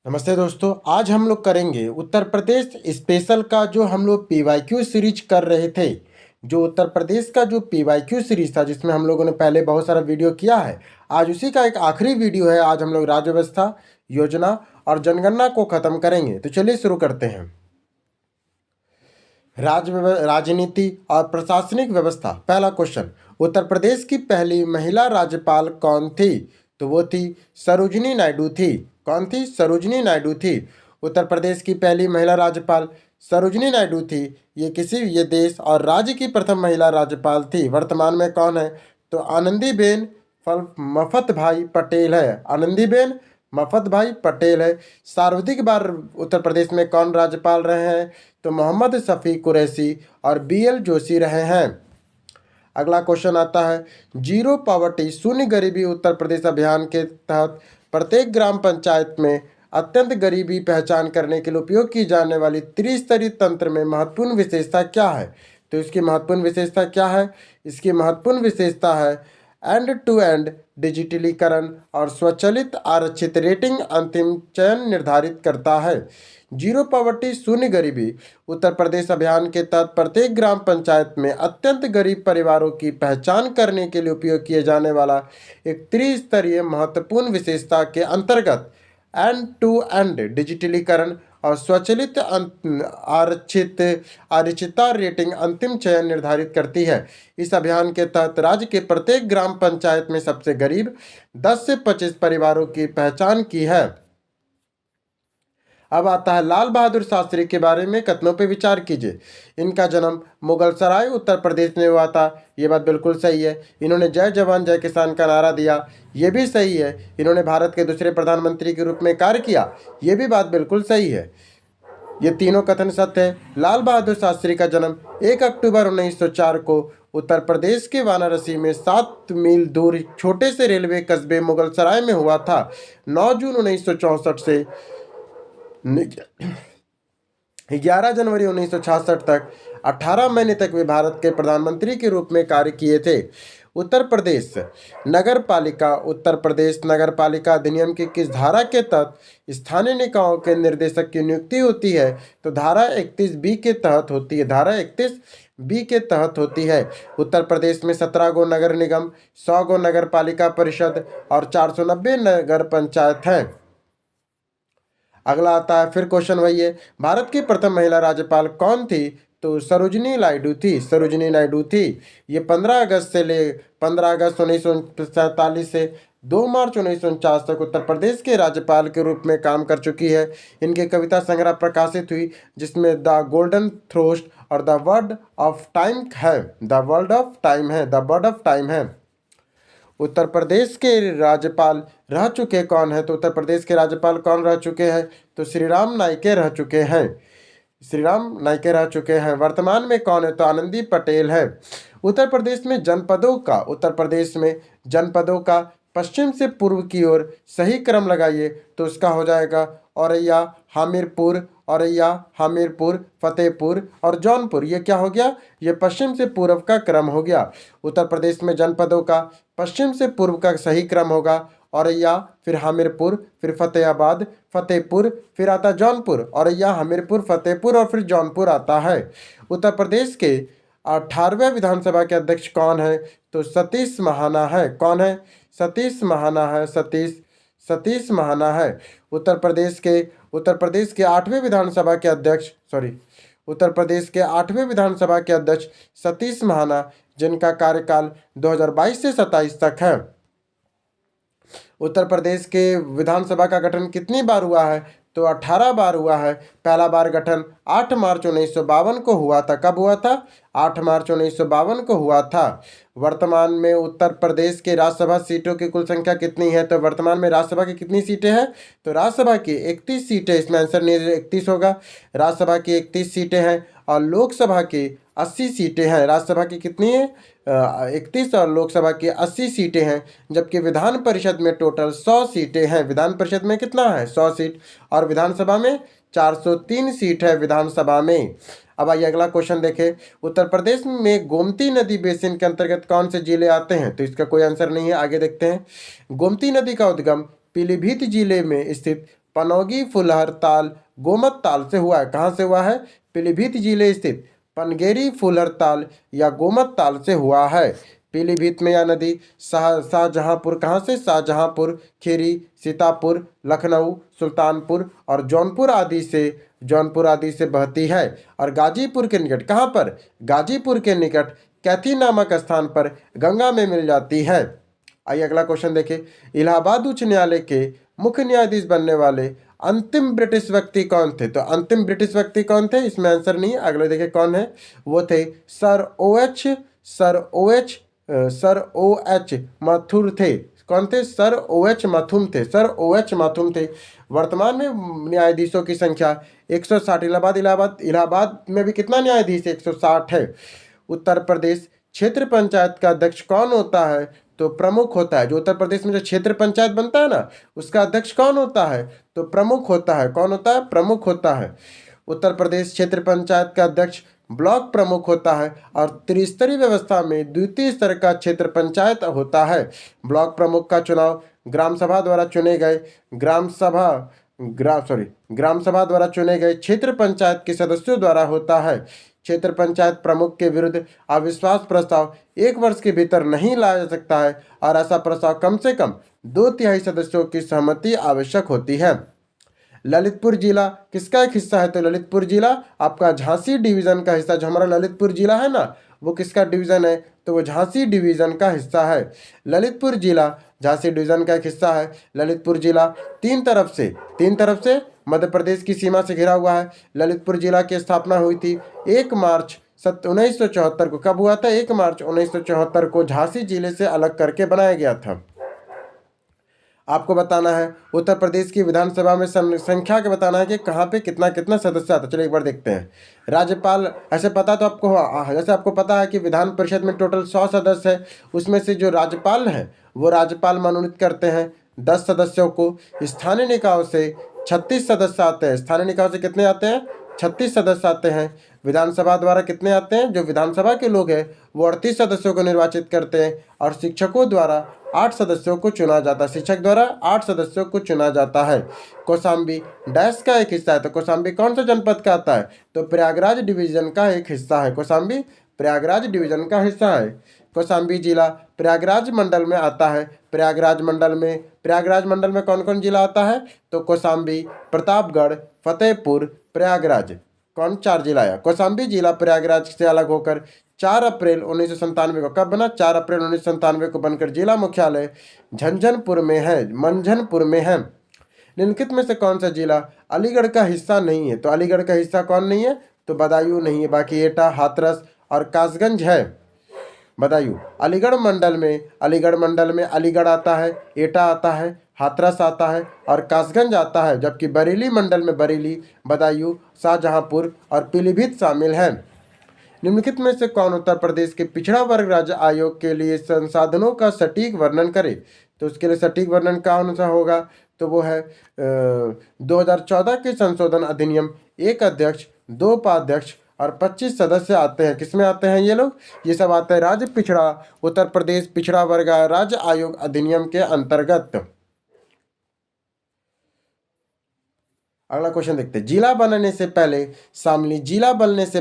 नमस्ते दोस्तों। आज हम लोग करेंगे उत्तर प्रदेश स्पेशल का जो हम लोग पीवाईक्यू सीरीज कर रहे थे। जो उत्तर प्रदेश का जो पीवाईक्यू सीरीज था जिसमें हम लोगों ने पहले बहुत सारा वीडियो किया है, आज उसी का एक आखिरी वीडियो है। आज हम लोग राज्य व्यवस्था, योजना और जनगणना को खत्म करेंगे। तो चलिए शुरू करते हैं। राजनीति और प्रशासनिक व्यवस्था। पहला क्वेश्चन, उत्तर प्रदेश की पहली महिला राज्यपाल कौन थी? तो वो थी सरोजिनी नायडू थी। कौन थी? सरोजिनी नायडू थी। उत्तर प्रदेश की पहली महिला राज्यपाल सरोजिनी नायडू थी। ये देश और राज्य की प्रथम महिला राज्यपाल थी। वर्तमान में कौन है? तो आनंदीबेन मफत भाई पटेल है। आनंदीबेन मफत भाई पटेल है। सर्वाधिक बार उत्तर प्रदेश में कौन राज्यपाल रहे हैं? तो मोहम्मद शफी कुरैशी और BL जोशी रहे हैं। अगला क्वेश्चन आता है, जीरो पॉवर्टी शून्य गरीबी उत्तर प्रदेश अभियान के तहत प्रत्येक ग्राम पंचायत में अत्यंत गरीबी पहचान करने के लिए उपयोग की जाने वाली त्रिस्तरीय तंत्र में महत्वपूर्ण विशेषता क्या है? तो इसकी महत्वपूर्ण विशेषता क्या है? इसकी महत्वपूर्ण विशेषता है एंड टू एंड डिजिटलीकरण और स्वचालित आरक्षित रेटिंग अंतिम चयन निर्धारित करता है। जीरो पॉवर्टी शून्य गरीबी उत्तर प्रदेश अभियान के तहत प्रत्येक ग्राम पंचायत में अत्यंत गरीब परिवारों की पहचान करने के लिए उपयोग किए जाने वाला एक त्रिस्तरीय महत्वपूर्ण विशेषता के अंतर्गत एंड टू एंड डिजिटलीकरण और स्वचालित आरक्षिता रेटिंग अंतिम चयन निर्धारित करती है। इस अभियान के तहत राज्य के प्रत्येक ग्राम पंचायत में सबसे गरीब 10 से 25 परिवारों की पहचान की है। अब आता है लाल बहादुर शास्त्री के बारे में कथनों पर विचार कीजिए। इनका जन्म मुगलसराय उत्तर प्रदेश में हुआ था। ये बात बिल्कुल सही है। इन्होंने जय जवान जय किसान का नारा दिया, ये भी सही है। इन्होंने भारत के दूसरे प्रधानमंत्री के रूप में कार्य किया, ये भी बात बिल्कुल सही है। ये तीनों कथन सत्य है। लाल बहादुर शास्त्री का जन्म 1 अक्टूबर 1904 को उत्तर प्रदेश के वाराणसी में 7 मील दूर छोटे से रेलवे कस्बे मुगलसराय में हुआ था। 9 जून 1964 से 11 जनवरी 1966 तक 18 महीने तक वे भारत के प्रधानमंत्री के रूप में कार्य किए थे। उत्तर प्रदेश नगर पालिका उत्तर प्रदेश नगर पालिका अधिनियम की किस धारा के तहत स्थानीय निकायों के निर्देशक की नियुक्ति होती है? तो धारा 31B के तहत होती है। धारा 31B के तहत होती है। उत्तर प्रदेश में 17 गो नगर निगम, 100 गो नगर पालिका परिषद और 490 नगर पंचायत हैं। अगला आता है, फिर क्वेश्चन वही है, भारत की प्रथम महिला राज्यपाल कौन थी? तो सरोजिनी नायडू थी। सरोजिनी नायडू थी। ये 15 अगस्त 1947 से 2 मार्च 1949 तक उत्तर प्रदेश के राज्यपाल के रूप में काम कर चुकी है। इनके कविता संग्रह प्रकाशित हुई जिसमें द गोल्डन थ्रोस्ट और द वर्ड ऑफ टाइम है। द वर्ड ऑफ टाइम है। उत्तर प्रदेश के राज्यपाल रह चुके कौन है? तो उत्तर प्रदेश के राज्यपाल कौन रह चुके हैं? तो श्रीराम नाईके रह चुके हैं। श्रीराम नाईके रह चुके हैं। वर्तमान में कौन है? तो आनंदी पटेल है। उत्तर प्रदेश में जनपदों का पश्चिम से पूर्व की ओर सही क्रम लगाइए तो उसका हो जाएगा औरैया, हमीरपुर, फतेहपुर और जौनपुर। ये क्या हो गया? ये पश्चिम से पूर्व का क्रम हो गया। उत्तर प्रदेश में जनपदों का पश्चिम से पूर्व का सही क्रम होगा औरैया, फिर हमीरपुर, फिर फतेहाबाद, फतेहपुर, फिर आता जौनपुर। औरैया, हमीरपुर, फतेहपुर और फिर जौनपुर आता है। उत्तर प्रदेश के 18वें विधानसभा के अध्यक्ष कौन है? तो सतीश महाना है। कौन है? सतीश महाना है। सतीश महाना है। उत्तर प्रदेश के 8वें विधानसभा के अध्यक्ष सतीश महाना, जिनका कार्यकाल 2022 से 27 तक है। उत्तर प्रदेश के विधानसभा का गठन कितनी बार हुआ है? तो 18 बार हुआ है। पहला बार गठन 8 मार्च 1952 को हुआ था। कब हुआ था? 8 मार्च 1952 को हुआ था। वर्तमान में उत्तर प्रदेश के राज्यसभा सीटों की कुल संख्या कितनी है? तो वर्तमान में राज्यसभा की कितनी सीटें हैं? तो राज्यसभा की 31 सीटें। इसमें आंसर नहीं 31 होगा। राज्यसभा की 31 सीटें हैं और लोकसभा की 80 सीटें हैं। राज्यसभा की कितनी है? 31 और लोकसभा की 80 सीटें हैं। जबकि विधान परिषद में टोटल 100 सीटें हैं। विधान परिषद में कितना है? 100 सीट। और विधानसभा में 403 सीट है विधानसभा में। अब आइए अगला क्वेश्चन देखें। उत्तर प्रदेश में गोमती नदी बेसिन के अंतर्गत कौन से जिले आते हैं? तो इसका कोई आंसर नहीं है। आगे देखते हैं। गोमती नदी का उद्गम पीलीभीत जिले में स्थित पनौगी फुलहर ताल गोमत ताल से हुआ है। कहाँ से हुआ है? पीलीभीत जिले स्थित पनगेरी फुलहर ताल या गोमत ताल से हुआ है। पीलीभीत में यह नदी शाहजहांपुर, कहाँ से? शाहजहांपुर, खीरी, सीतापुर, लखनऊ, सुल्तानपुर और जौनपुर आदि से बहती है। और गाजीपुर के निकट, कहाँ पर? गाजीपुर के निकट कैथी नामक स्थान पर गंगा में मिल जाती है। आइए अगला क्वेश्चन देखें। इलाहाबाद उच्च न्यायालय के मुख्य न्यायाधीश बनने वाले अंतिम ब्रिटिश व्यक्ति कौन थे? तो अंतिम ब्रिटिश व्यक्ति कौन थे? इसमें आंसर नहीं है। अगले देखें कौन है, वो थे सर ओ एच माथुर थे। कौन थे? सर ओ एच माथुर थे। वर्तमान में न्यायाधीशों की संख्या 160। इलाहाबाद में भी कितना न्यायाधीश है? 160 है। उत्तर प्रदेश क्षेत्र पंचायत का अध्यक्ष कौन होता है? तो प्रमुख होता है। जो उत्तर प्रदेश में जो क्षेत्र पंचायत बनता है ना, उसका अध्यक्ष कौन होता है? तो प्रमुख होता है। कौन होता है? प्रमुख होता है। उत्तर प्रदेश क्षेत्र पंचायत का अध्यक्ष ब्लॉक प्रमुख होता है। और त्रिस्तरीय व्यवस्था में द्वितीय स्तर का क्षेत्र पंचायत होता है। ब्लॉक प्रमुख का चुनाव ग्राम सभा द्वारा चुने गए क्षेत्र पंचायत के सदस्यों द्वारा होता है। क्षेत्र पंचायत प्रमुख के विरुद्ध अविश्वास प्रस्ताव 1 वर्ष के भीतर नहीं लाया जा सकता है और ऐसा प्रस्ताव कम से कम 2/3 सदस्यों की सहमति आवश्यक होती है। ललितपुर जिला किसका एक हिस्सा है? तो ललितपुर जिला आपका झांसी डिवीजन का हिस्सा। जो हमारा ललितपुर जिला है ना, वो किसका डिवीजन है? तो वो झांसी डिवीजन का हिस्सा है। ललितपुर जिला झांसी डिवीजन का एक हिस्सा है। ललितपुर जिला तीन तरफ से मध्य प्रदेश की सीमा से घिरा हुआ है। ललितपुर जिला की स्थापना हुई थी 1 मार्च 1974 को। कब हुआ था? 1 मार्च 1974 को झांसी जिले से अलग करके बनाया गया था। आपको बताना है उत्तर प्रदेश की विधानसभा में संख्या के बताना है कि कहाँ पे कितना कितना सदस्य आता है। चलिए एक बार देखते हैं। राज्यपाल, ऐसे पता तो आपको, जैसे आपको पता है कि विधान परिषद में टोटल 100 सदस्य है। उसमें से जो राज्यपाल हैं वो राज्यपाल मनोनीत करते हैं 10 सदस्यों को। स्थानीय निकायों से 36 सदस्य आते हैं। स्थानीय निकायों से कितने आते हैं? 36 सदस्य आते हैं। विधानसभा द्वारा कितने आते हैं? जो विधानसभा के लोग हैं वो 38 सदस्यों को निर्वाचित करते हैं। और शिक्षकों द्वारा 8 सदस्यों को चुना जाता है। शिक्षक द्वारा 8 सदस्यों को चुना जाता है। कौशाम्बी डैश का एक हिस्सा है। तो कौशाम्बी कौन सा जनपद का आता है? तो प्रयागराज डिवीजन का एक हिस्सा है। कौशाम्बी प्रयागराज डिवीजन का हिस्सा है। कौशाम्बी जिला प्रयागराज मंडल में आता है। प्रयागराज मंडल में कौन कौन जिला आता है? तो कौशाम्बी, प्रतापगढ़, फतेहपुर, प्रयागराज। कौन? 4 जिला आया। कौशाम्बी जिला प्रयागराज से अलग होकर 4 अप्रैल 1997 को, कब बना? 4 अप्रैल 1997 को बनकर जिला मुख्यालय मंझनपुर में है। निम्नलिखित में से कौन सा जिला अलीगढ़ का हिस्सा नहीं है? तो अलीगढ़ का हिस्सा कौन नहीं है? तो बदायूं नहीं है। बाकी एटा, हाथरस और कासगंज है। बदायूं अलीगढ़ मंडल में अलीगढ़ आता है, एटा आता है, हाथरस आता है और कासगंज आता है। जबकि बरेली मंडल में बरेली, बदायूं, शाहजहांपुर और पीलीभीत शामिल है। निम्नलिखित में से कौन उत्तर प्रदेश के पिछड़ा वर्ग राज्य आयोग के लिए संसाधनों का सटीक वर्णन करे? तो उसके लिए सटीक वर्णन कौन सा होगा? तो वो है 2014 के संशोधन अधिनियम। 1 अध्यक्ष, 2 उपाध्यक्ष और 25 सदस्य आते हैं। किसमें आते हैं ये लोग? ये सब आते हैं उत्तर प्रदेश पिछड़ा वर्ग राज्य आयोग अधिनियम के अंतर्गत। अगला क्वेश्चन देखते हैं। जिला बनने से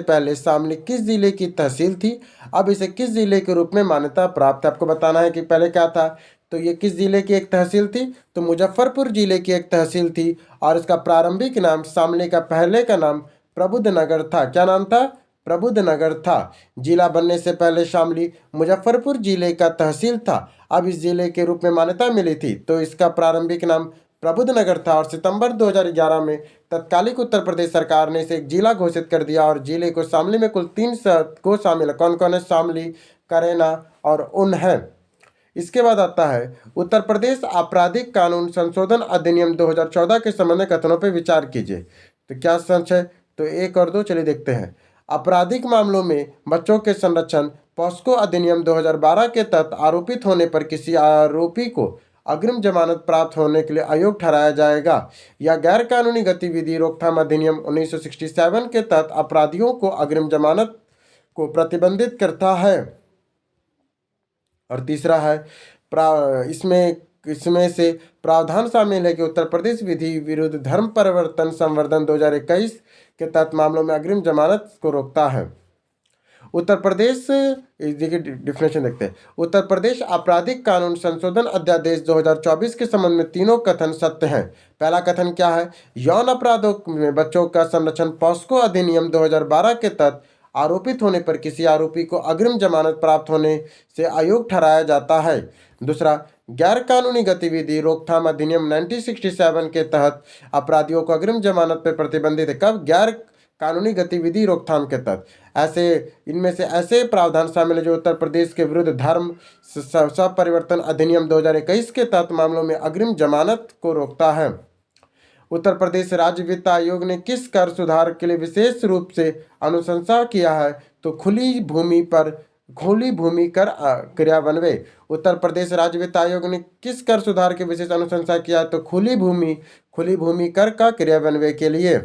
पहले शामली किस जिले की तहसील थी? अब इसे किस जिले के रूप में मान्यता प्राप्त है? आपको बताना है कि पहले क्या था। तो ये किस जिले की एक तहसील थी? तो मुजफ्फरपुर जिले की एक तहसील थी। और इसका प्रारंभिक नाम, शामली का पहले का नाम प्रबुद्धनगर था। क्या नाम था? प्रबुद्धनगर था। जिला बनने से पहले शामली मुजफ्फरपुर जिले का तहसील था। अब इस जिले के रूप में मान्यता मिली थी तो इसका प्रारंभिक नाम प्रबुद्धनगर था। और सितंबर 2011 में तत्कालिक उत्तर प्रदेश सरकार ने इसे एक जिला घोषित कर दिया। और जिले को शामली में कुल 3 को शामिल है। कौन कौन है? शामली, करैना और उन है। इसके बाद आता है उत्तर प्रदेश आपराधिक कानून संशोधन अधिनियम 2014 के संबंध में कथनों पर विचार कीजिए। तो क्या सच है? तो 1 और 2 चलिए देखते हैं। आपराधिक मामलों में बच्चों के संरक्षण, पॉस्को अधिनियम 2012 के तहत आरोपित होने पर किसी आरोपी को अग्रिम जमानत प्राप्त होने के लिए अयोग्य ठहराया जाएगा। या गैर कानूनी गतिविधि रोकथाम अधिनियम 1967 के तहत अपराधियों को अग्रिम जमानत को प्रतिबंधित करता है। और तीसरा है इसमें इसमें से प्रावधान शामिल है कि उत्तर प्रदेश विधि विरुद्ध धर्म परिवर्तन संवर्धन 2021 के तहत मामलों में अग्रिम जमानत को रोकता है। उत्तर प्रदेश, देखिए डिफिनेशन देखते हैं। उत्तर प्रदेश आपराधिक कानून संशोधन अध्यादेश 2024 के संबंध में तीनों कथन सत्य हैं। पहला कथन क्या है? यौन अपराधों में बच्चों का संरक्षण पॉस्को अधिनियम 2012 के तहत आरोपित होने पर किसी आरोपी को अग्रिम जमानत प्राप्त होने से अयोग्य ठहराया जाता है। दूसरा, गैर कानूनी गतिविधि रोकथाम अधिनियम 1967 के तहत अपराधियों को अग्रिम जमानत पर प्रतिबंधित है। कब? गैर कानूनी गतिविधि रोकथाम के तहत। ऐसे इनमें से ऐसे प्रावधान शामिल है जो उत्तर प्रदेश के विरुद्ध धर्म परिवर्तन अधिनियम 2021 के तहत मामलों में अग्रिम जमानत को रोकता है। उत्तर प्रदेश राज्य वित्त आयोग ने किस कर सुधार के लिए विशेष रूप से अनुशंसा किया है? तो खुली भूमि कर क्रियान्वयन। उत्तर प्रदेश राज्य वित्त आयोग ने किस कर सुधार की विशेष अनुशंसा किया है? तो खुली भूमि कर का क्रियान्वयन के लिए।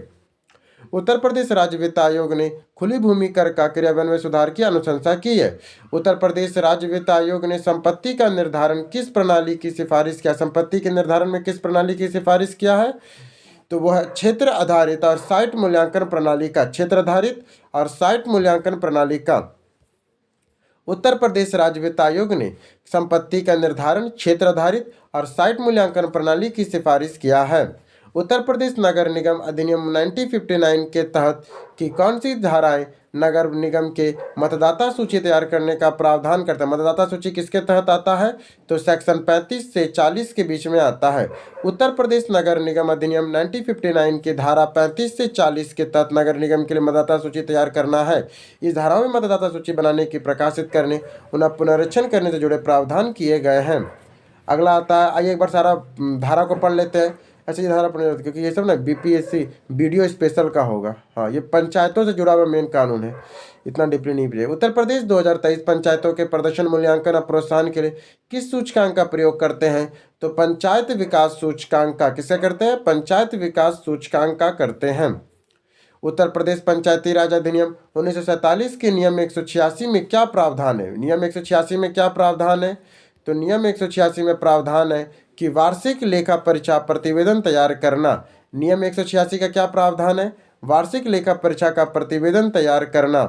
उत्तर प्रदेश राज्य वित्त आयोग ने खुली भूमि कर का क्रियान्वयन में सुधार की अनुशंसा की है। उत्तर प्रदेश राज्य वित्त आयोग ने संपत्ति का निर्धारण किस प्रणाली की सिफारिश किया? संपत्ति के निर्धारण में किस प्रणाली की सिफारिश किया है? तो वह क्षेत्र आधारित और साइट मूल्यांकन प्रणाली का। क्षेत्र आधारित और साइट मूल्यांकन प्रणाली का। उत्तर प्रदेश राज्य वित्त आयोग ने संपत्ति का निर्धारण क्षेत्र आधारित और साइट मूल्यांकन प्रणाली की सिफारिश किया है। उत्तर प्रदेश नगर निगम अधिनियम 1959 के तहत की कौन सी धाराएं नगर निगम के मतदाता सूची तैयार करने का प्रावधान करता है? मतदाता सूची किसके तहत आता है? तो सेक्शन 35 से 40 के बीच में आता है। उत्तर प्रदेश नगर निगम अधिनियम 1959 की धारा 35 से 40 के तहत नगर निगम के लिए मतदाता सूची तैयार करना है। इस धाराओं में मतदाता सूची बनाने की, प्रकाशित करने, उन्हें पुनरीक्षण करने से जुड़े प्रावधान किए गए हैं। अगला आता है, आइए एक बार सारा धारा को पढ़ लेते हैं। ऐसे ये धारा पढ़ने, क्योंकि ये सब ना बीपीएससी वीडियो स्पेशल का होगा। हाँ, ये पंचायतों से जुड़ा हुआ मेन कानून है, इतना डीपली नहीं पढ़िए। उत्तर प्रदेश 2023 पंचायतों के प्रदर्शन मूल्यांकन और प्रोत्साहन के लिए किस सूचकांक का प्रयोग करते हैं? तो पंचायत विकास सूचकांक का। किसका करते हैं? पंचायत विकास सूचकांक का करते हैं। उत्तर प्रदेश पंचायती राज अधिनियम 1947 के नियम 186 में क्या प्रावधान है? नियम 186 में क्या प्रावधान है? तो नियम 186 में प्रावधान है कि वार्षिक लेखा परीक्षा प्रतिवेदन तैयार करना। नियम 186 का क्या प्रावधान है? वार्षिक लेखा परीक्षा का प्रतिवेदन तैयार करना।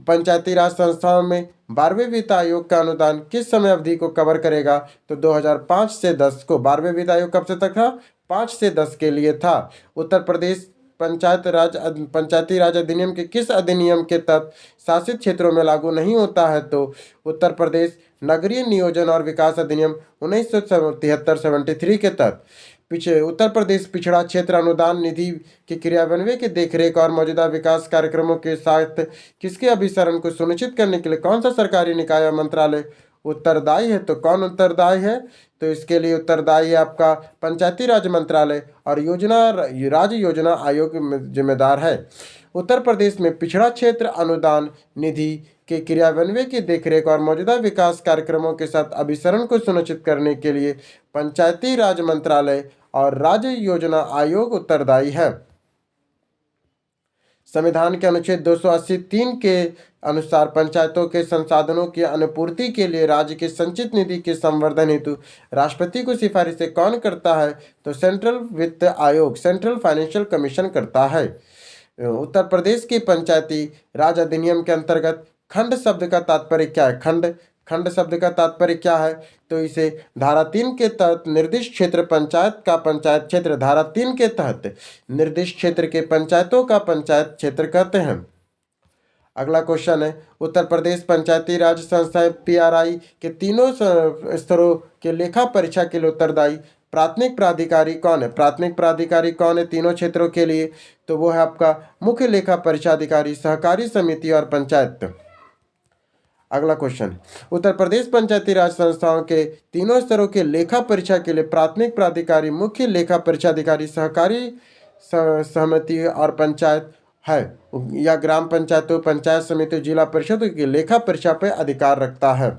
पंचायती राज संस्थाओं में 12वें वित्त आयोग का अनुदान किस समय अवधि को कवर करेगा? तो 2005 से 10 को। 12वें वित्त आयोग कब से तक था? 5 से 10 के लिए था। उत्तर प्रदेश पंचायती राज अधिनियम के किस अधिनियम के तहत शासित क्षेत्रों में लागू नहीं होता है? तो उत्तर प्रदेश नगरीय नियोजन और विकास अधिनियम 1973 के तहत। उत्तर प्रदेश पिछड़ा क्षेत्र अनुदान निधि के क्रियान्वयन के देखरेख और मौजूदा विकास कार्यक्रमों के साथ किसके अभिसरण को सुनिश्चित करने के लिए कौन सा सरकारी निकाय या मंत्रालय उत्तरदायी है? तो कौन उत्तरदायी है? तो इसके लिए उत्तरदायी है आपका पंचायती राज मंत्रालय और राज्य योजना आयोग जिम्मेदार है। उत्तर प्रदेश में पिछड़ा क्षेत्र अनुदान निधि के क्रियान्वयन की देखरेख और मौजूदा विकास कार्यक्रमों के साथ अभिसरण को सुनिश्चित करने के लिए पंचायती राज मंत्रालय और राज्य योजना आयोग उत्तरदायी है। संविधान के अनुच्छेद 283 के अनुसार पंचायतों के संसाधनों की अनुपूर्ति के लिए राज्य के संचित निधि के संवर्धन हेतु राष्ट्रपति को सिफारिशें कौन करता है? तो सेंट्रल वित्त आयोग, सेंट्रल फाइनेंशियल कमीशन करता है। उत्तर प्रदेश के पंचायती राज अधिनियम के अंतर्गत खंड शब्द का तात्पर्य क्या है? खंड शब्द का तात्पर्य क्या है? तो इसे धारा 3 के तहत निर्दिष्ट क्षेत्र पंचायत का पंचायत क्षेत्र, धारा 3 के तहत निर्दिष्ट क्षेत्र के पंचायतों का पंचायत क्षेत्र कहते हैं। अगला क्वेश्चन है, उत्तर प्रदेश पंचायती राज संस्थाएं पीआरआई के तीनों स्तरों के लेखा परीक्षा के लिए उत्तरदायी प्राथमिक प्राधिकारी कौन है? प्राथमिक प्राधिकारी कौन है तीनों क्षेत्रों के लिए? तो वो है आपका मुख्य लेखा परीक्षा अधिकारी, सहकारी समिति और पंचायत। अगला क्वेश्चन, उत्तर प्रदेश पंचायती राज संस्थाओं के तीनों स्तरों के लेखा परीक्षा के लिए प्राथमिक प्राधिकारी, मुख्य लेखा परीक्षा अधिकारी, सहकारी समिति और पंचायत है, या ग्राम पंचायतों, पंचायत समिति, जिला परिषद की लेखा परीक्षा पर अधिकार रखता है।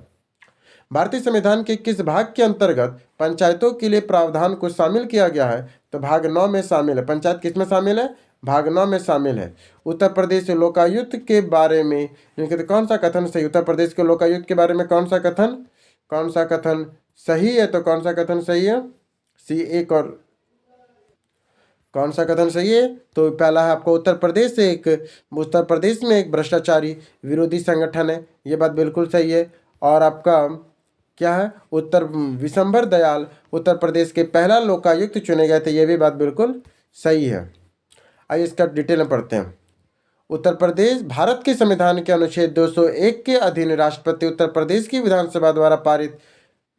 भारतीय संविधान के किस भाग के अंतर्गत पंचायतों के लिए प्रावधान को शामिल किया गया है? तो भाग 9 में शामिल है। पंचायत किस में शामिल है? भाग 9 में शामिल है। उत्तर प्रदेश लोकायुक्त के बारे में कौन सा कथन सही? उत्तर प्रदेश के लोकायुक्त के बारे में कौन सा कथन सही है, तो कौन सा कथन सही है? सी एक। और कौन सा कथन सही है? तो पहला है आपको उत्तर प्रदेश में एक भ्रष्टाचारी विरोधी संगठन है, ये बात बिल्कुल सही है। और आपका क्या है? विशंबर दयाल उत्तर प्रदेश के पहला लोकायुक्त चुने गए थे, ये भी बात बिल्कुल सही है। आइए इसका डिटेल में पढ़ते हैं। उत्तर प्रदेश भारत के संविधान के अनुच्छेद 201 के अधीन राष्ट्रपति उत्तर प्रदेश की विधानसभा द्वारा पारित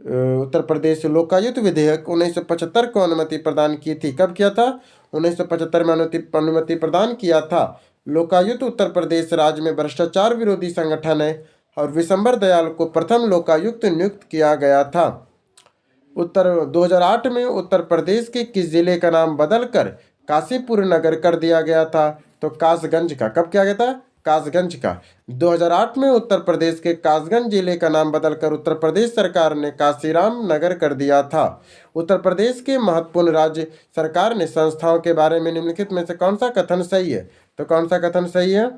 उत्तर प्रदेश लोकायुक्त विधेयक 1975 को अनुमति प्रदान की थी। कब किया था? 1975 में अनुमति प्रदान किया था। लोकायुक्त उत्तर प्रदेश राज्य में भ्रष्टाचार विरोधी संगठन है और विशंबर दयाल को प्रथम लोकायुक्त नियुक्त किया गया था। 2008 में उत्तर प्रदेश के किस जिले का नाम बदलकर काशीपुर नगर कर दिया गया था? तो कासगंज का। कब किया गया था? कासगंज का। 2008 में उत्तर प्रदेश के कासगंज जिले का नाम बदलकर उत्तर प्रदेश सरकार ने काशीराम नगर कर दिया था। उत्तर प्रदेश के महत्वपूर्ण राज्य सरकार ने संस्थाओं के बारे में निम्नलिखित में से कौन सा कथन सही है? तो कौन सा कथन सही है?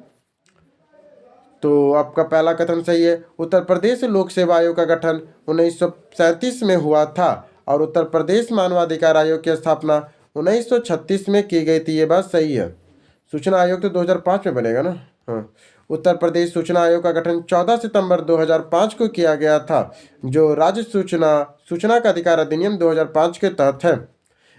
तो आपका पहला कथन सही है। उत्तर प्रदेश लोक सेवा आयोग का गठन 1937 में हुआ था और उत्तर प्रदेश मानवाधिकार आयोग की स्थापना 1936 में की गई थी, ये बात सही है। सूचना आयोग तो 2005 में बनेगा ना। हाँ, उत्तर प्रदेश सूचना आयोग का गठन 14 सितंबर 2005 को किया गया था, जो राज्य सूचना का अधिकार अधिनियम 2005 के तहत है।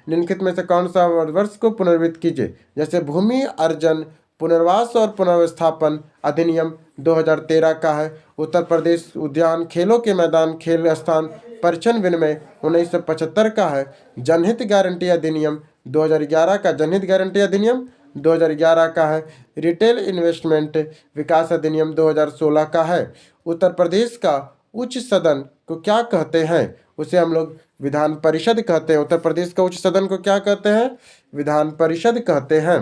निम्नलिखित में से कौन सा वर्ष को पुनर्वित कीजिए? जैसे भूमि अर्जन पुनर्वास और पुनर्स्थापन अधिनियम 2013 का है। उत्तर प्रदेश उद्यान खेलों के मैदान खेल स्थान परिचन विनिमय 1975 का है। जनहित गारंटी अधिनियम 2011 का, जनहित गारंटी अधिनियम 2011 का है। रिटेल इन्वेस्टमेंट विकास अधिनियम 2016 का है। उत्तर प्रदेश का उच्च सदन को क्या कहते हैं? उसे हम लोग विधान परिषद कहते हैं। उत्तर प्रदेश का उच्च सदन को क्या कहते हैं? विधान परिषद कहते हैं।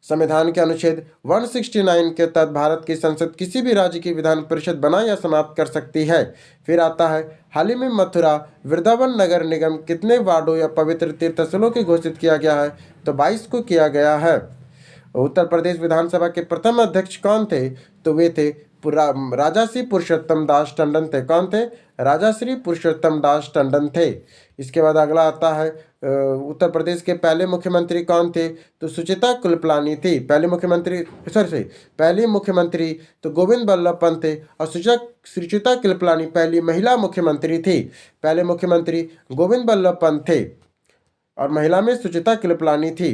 संविधान के अनुच्छेद 169 के तहत भारत की संसद किसी भी राज्य की विधान परिषद बना या समाप्त कर सकती है। फिर आता है, हाल ही में मथुरा वृंदावन नगर निगम कितने वार्डों या पवित्र तीर्थस्थलों की घोषित किया गया है? तो 22 को किया गया है। उत्तर प्रदेश विधानसभा के प्रथम अध्यक्ष कौन थे? तो वे थे राजाश्री पुरुषोत्तम दास टंडन थे। कौन थे? राजाश्री पुरुषोत्तम दास टंडन थे। इसके बाद अगला आता है, उत्तर प्रदेश के पहले मुख्यमंत्री कौन थे? तो सुचिता कृपलानी थी। पहली मुख्यमंत्री तो गोविंद बल्लभ पंत थे और सुचिता कृपलानी पहली महिला मुख्यमंत्री थी। पहले मुख्यमंत्री गोविंद बल्लभ पंत थे और महिला में सुचिता कृपलानी थी।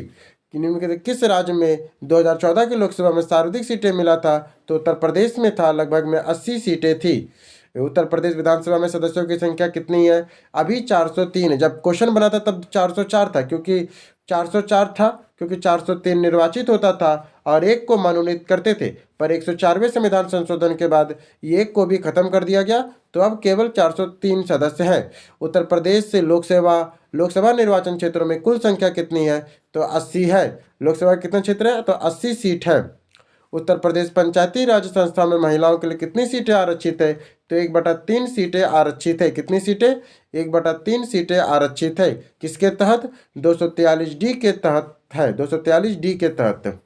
किस राज्य में 2014 की लोकसभा में सर्वाधिक सीटें मिला था? तो उत्तर प्रदेश में था, लगभग में 80 सीटें थी। उत्तर प्रदेश विधानसभा में सदस्यों की संख्या कितनी है? अभी 403 है। जब क्वेश्चन बना था तब 404 था, क्योंकि 403 निर्वाचित होता था और एक को मनोनीत करते थे, पर 104वें संविधान संशोधन के बाद ये एक को भी खत्म कर दिया गया, तो अब केवल 403 सदस्य हैं। उत्तर प्रदेश से लोकसभा निर्वाचन क्षेत्रों में कुल संख्या कितनी है? तो 80 है। लोकसभा कितने क्षेत्र है? तो 80 सीट है। उत्तर प्रदेश पंचायती राज संस्था में महिलाओं के लिए कितनी सीटें आरक्षित है? तो 1/3 सीटें आरक्षित है। कितनी सीटें? 1/3 सीटें आरक्षित है। किसके तहत? 243D के तहत है। 243D के तहत।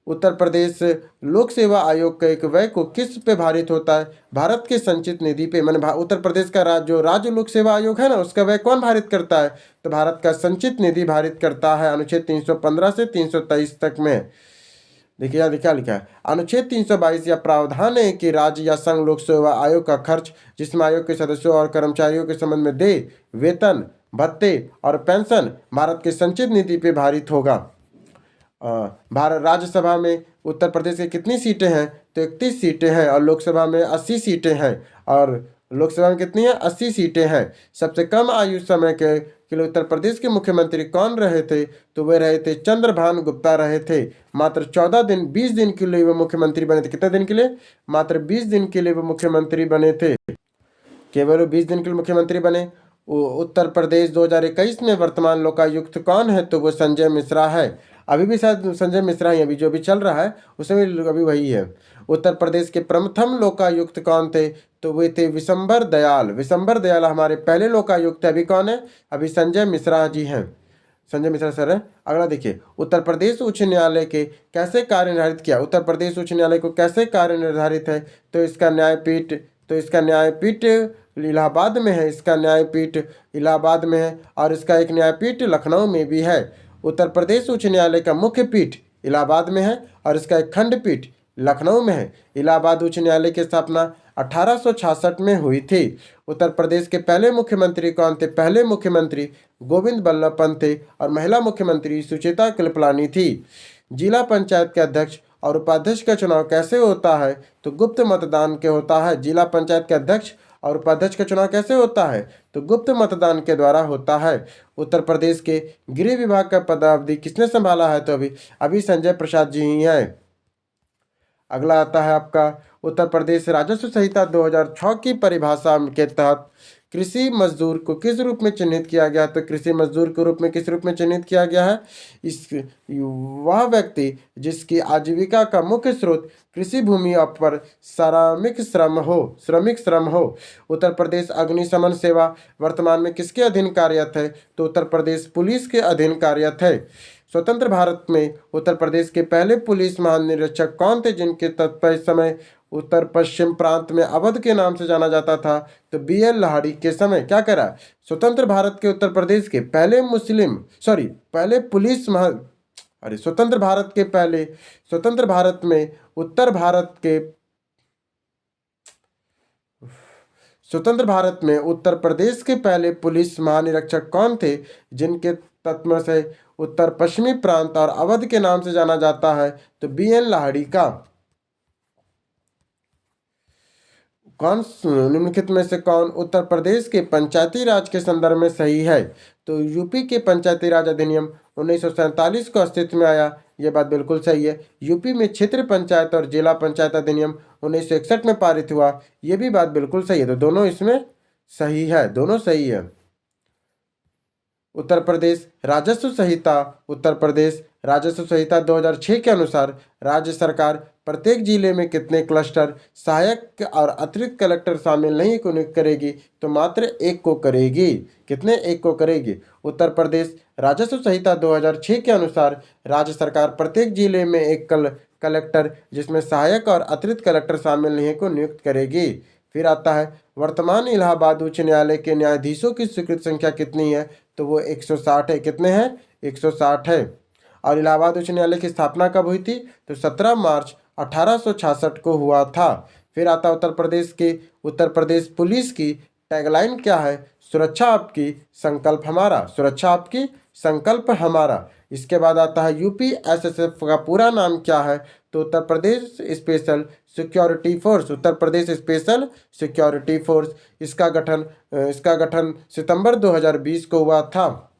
उत्तर प्रदेश लोक सेवा आयोग का एक व्यय को किस पे भारित होता है? भारत के संचित निधि पे। मैंने उत्तर प्रदेश का राज्य लोक सेवा आयोग है ना, उसका व्यय कौन भारित करता है? तो भारत का संचित निधि भारित करता है। अनुच्छेद 315 से 323 तक में देखिए यहाँ क्या लिखा है। अनुच्छेद 322 या प्रावधान है कि राज्य या संघ लोक सेवा आयोग का खर्च जिसमें आयोग के सदस्यों और कर्मचारियों के संबंध में देय वेतन भत्ते और पेंशन भारत के संचित निधि पे भारित होगा। भारत राज्यसभा में उत्तर प्रदेश की कितनी सीटें हैं? तो 31 सीटें हैं और लोकसभा में 80 सीटें हैं। और लोकसभा में कितनी है? 80 सीटें हैं। सबसे कम आयु समय के लिए उत्तर प्रदेश के मुख्यमंत्री कौन रहे थे? तो वे रहे थे चंद्रभान गुप्ता रहे थे। मात्र 20 दिन के लिए वो मुख्यमंत्री बने थे। कितने दिन के लिए? मात्र 20 दिन के लिए वो मुख्यमंत्री बने थे। केवल 20 दिन के लिए मुख्यमंत्री बने। उत्तर प्रदेश 2021 में वर्तमान लोकायुक्त कौन है? तो वो संजय मिश्रा है। अभी भी शायद संजय मिश्रा ही अभी जो अभी चल रहा है उसमें भी अभी वही है। उत्तर प्रदेश के प्रथम लोकायुक्त कौन थे? तो वे थे विशंबर दयाल। विशंबर दयाल हमारे पहले लोकायुक्त। अभी कौन है? अभी संजय मिश्रा जी हैं। संजय मिश्रा सर है। अगला देखिए, उत्तर प्रदेश उच्च न्यायालय के कैसे कार्य निर्धारित किया? उत्तर प्रदेश उच्च न्यायालय को कैसे कार्य निर्धारित है? तो इसका न्यायपीठ तो इसका न्यायपीठ इलाहाबाद में है, इसका न्यायपीठ इलाहाबाद में है, और इसका एक न्यायपीठ लखनऊ में भी है। उत्तर प्रदेश उच्च न्यायालय का मुख्य पीठ इलाहाबाद में है और इसका एक खंडपीठ लखनऊ में है। इलाहाबाद उच्च न्यायालय की स्थापना 1866 में हुई थी। उत्तर प्रदेश के पहले मुख्यमंत्री कौन थे? पहले मुख्यमंत्री गोविंद बल्लभ पंत थे और महिला मुख्यमंत्री सुचेता कृपलानी थी। जिला पंचायत के अध्यक्ष और उपाध्यक्ष का चुनाव कैसे होता है? तो गुप्त मतदान के होता है। जिला पंचायत के अध्यक्ष और उपाध्यक्ष का चुनाव कैसे होता है? तो गुप्त मतदान के द्वारा होता है। उत्तर प्रदेश के गृह विभाग का पदावधि किसने संभाला है? तो अभी संजय प्रसाद जी ही हैं। अगला आता है आपका उत्तर प्रदेश राजस्व संहिता 2006 की परिभाषा के तहत कृषि मजदूर को किस रूप में चिन्हित किया गया? तो कृषि मजदूर के रूप में किस रूप में चिन्हित किया गया है? इस वह व्यक्ति जिसकी आजीविका का मुख्य स्रोत कृषि भूमि पर श्रमिक श्रम हो। उत्तर प्रदेश अग्निशमन सेवा वर्तमान में किसके अधीन कार्यरत है? तो उत्तर प्रदेश पुलिस के अधीन कार्यरत है। स्वतंत्र भारत में उत्तर प्रदेश के पहले पुलिस महानिरीक्षक कौन थे, जिनके तत्पर समय उत्तर पश्चिम प्रांत में अवध के नाम से जाना जाता था? तो BL लाहिड़ी के समय क्या करा? स्वतंत्र भारत के उत्तर प्रदेश के पहले स्वतंत्र भारत में उत्तर भारत के स्वतंत्र भारत में उत्तर प्रदेश के पहले पुलिस महानिरीक्षक कौन थे, जिनके तत्व से उत्तर पश्चिमी प्रांत और अवध के नाम से जाना जाता है? तो BL लाहिड़ी का। निम्नलिखित में से कौन उत्तर प्रदेश के पंचायती राज के संदर्भ में सही है? तो यूपी के पंचायती राज अधिनियम 1947 को अस्तित्व में आया, यह बात बिल्कुल सही है। यूपी में क्षेत्र पंचायत और जिला पंचायत अधिनियम 1961 में पारित हुआ, यह भी बात बिल्कुल सही है। तो दोनों इसमें सही है, दोनों सही है। उत्तर प्रदेश राजस्व संहिता 2006 के अनुसार राज्य सरकार प्रत्येक जिले में कितने क्लस्टर सहायक और अतिरिक्त कलेक्टर शामिल नहीं को नियुक्त करेगी? तो मात्र एक को करेगी। कितने? एक को करेगी। उत्तर प्रदेश राजस्व संहिता 2006 के अनुसार राज्य सरकार प्रत्येक जिले में एक कलेक्टर जिसमें सहायक और अतिरिक्त कलेक्टर शामिल नहीं को नियुक्त करेगी। फिर आता है वर्तमान इलाहाबाद उच्च न्यायालय के न्यायाधीशों की स्वीकृत संख्या कितनी है? तो वो 160 है। कितने हैं? 160 है। और इलाहाबाद उच्च न्यायालय की स्थापना कब हुई थी? तो 17 मार्च 1866 को हुआ था। फिर आता उत्तर प्रदेश पुलिस की टैगलाइन क्या है? सुरक्षा आपकी संकल्प हमारा। सुरक्षा आपकी संकल्प हमारा। इसके बाद आता है UPSSF का पूरा नाम क्या है? तो Uttar Pradesh special security force. Uttar Pradesh special security force. इसका गठन सितंबर 2020 को हुआ था।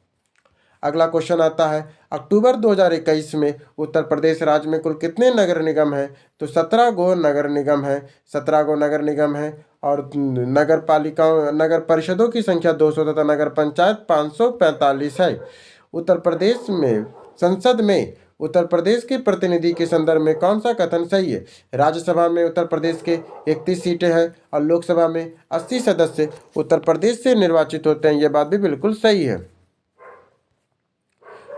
अगला क्वेश्चन आता है अक्टूबर 2021 में उत्तर प्रदेश राज्य में कुल कितने नगर निगम हैं? तो 17 गो नगर निगम है। 17 गो नगर निगम है और नगर परिषदों की संख्या 200 तथा नगर पंचायत 545 है। उत्तर प्रदेश में संसद में उत्तर प्रदेश के प्रतिनिधि के संदर्भ में कौन सा कथन सही है? राज्यसभा में उत्तर प्रदेश के 31 सीटें हैं और लोकसभा में 80 सदस्य उत्तर प्रदेश से निर्वाचित होते हैं, यह बात भी बिल्कुल सही है।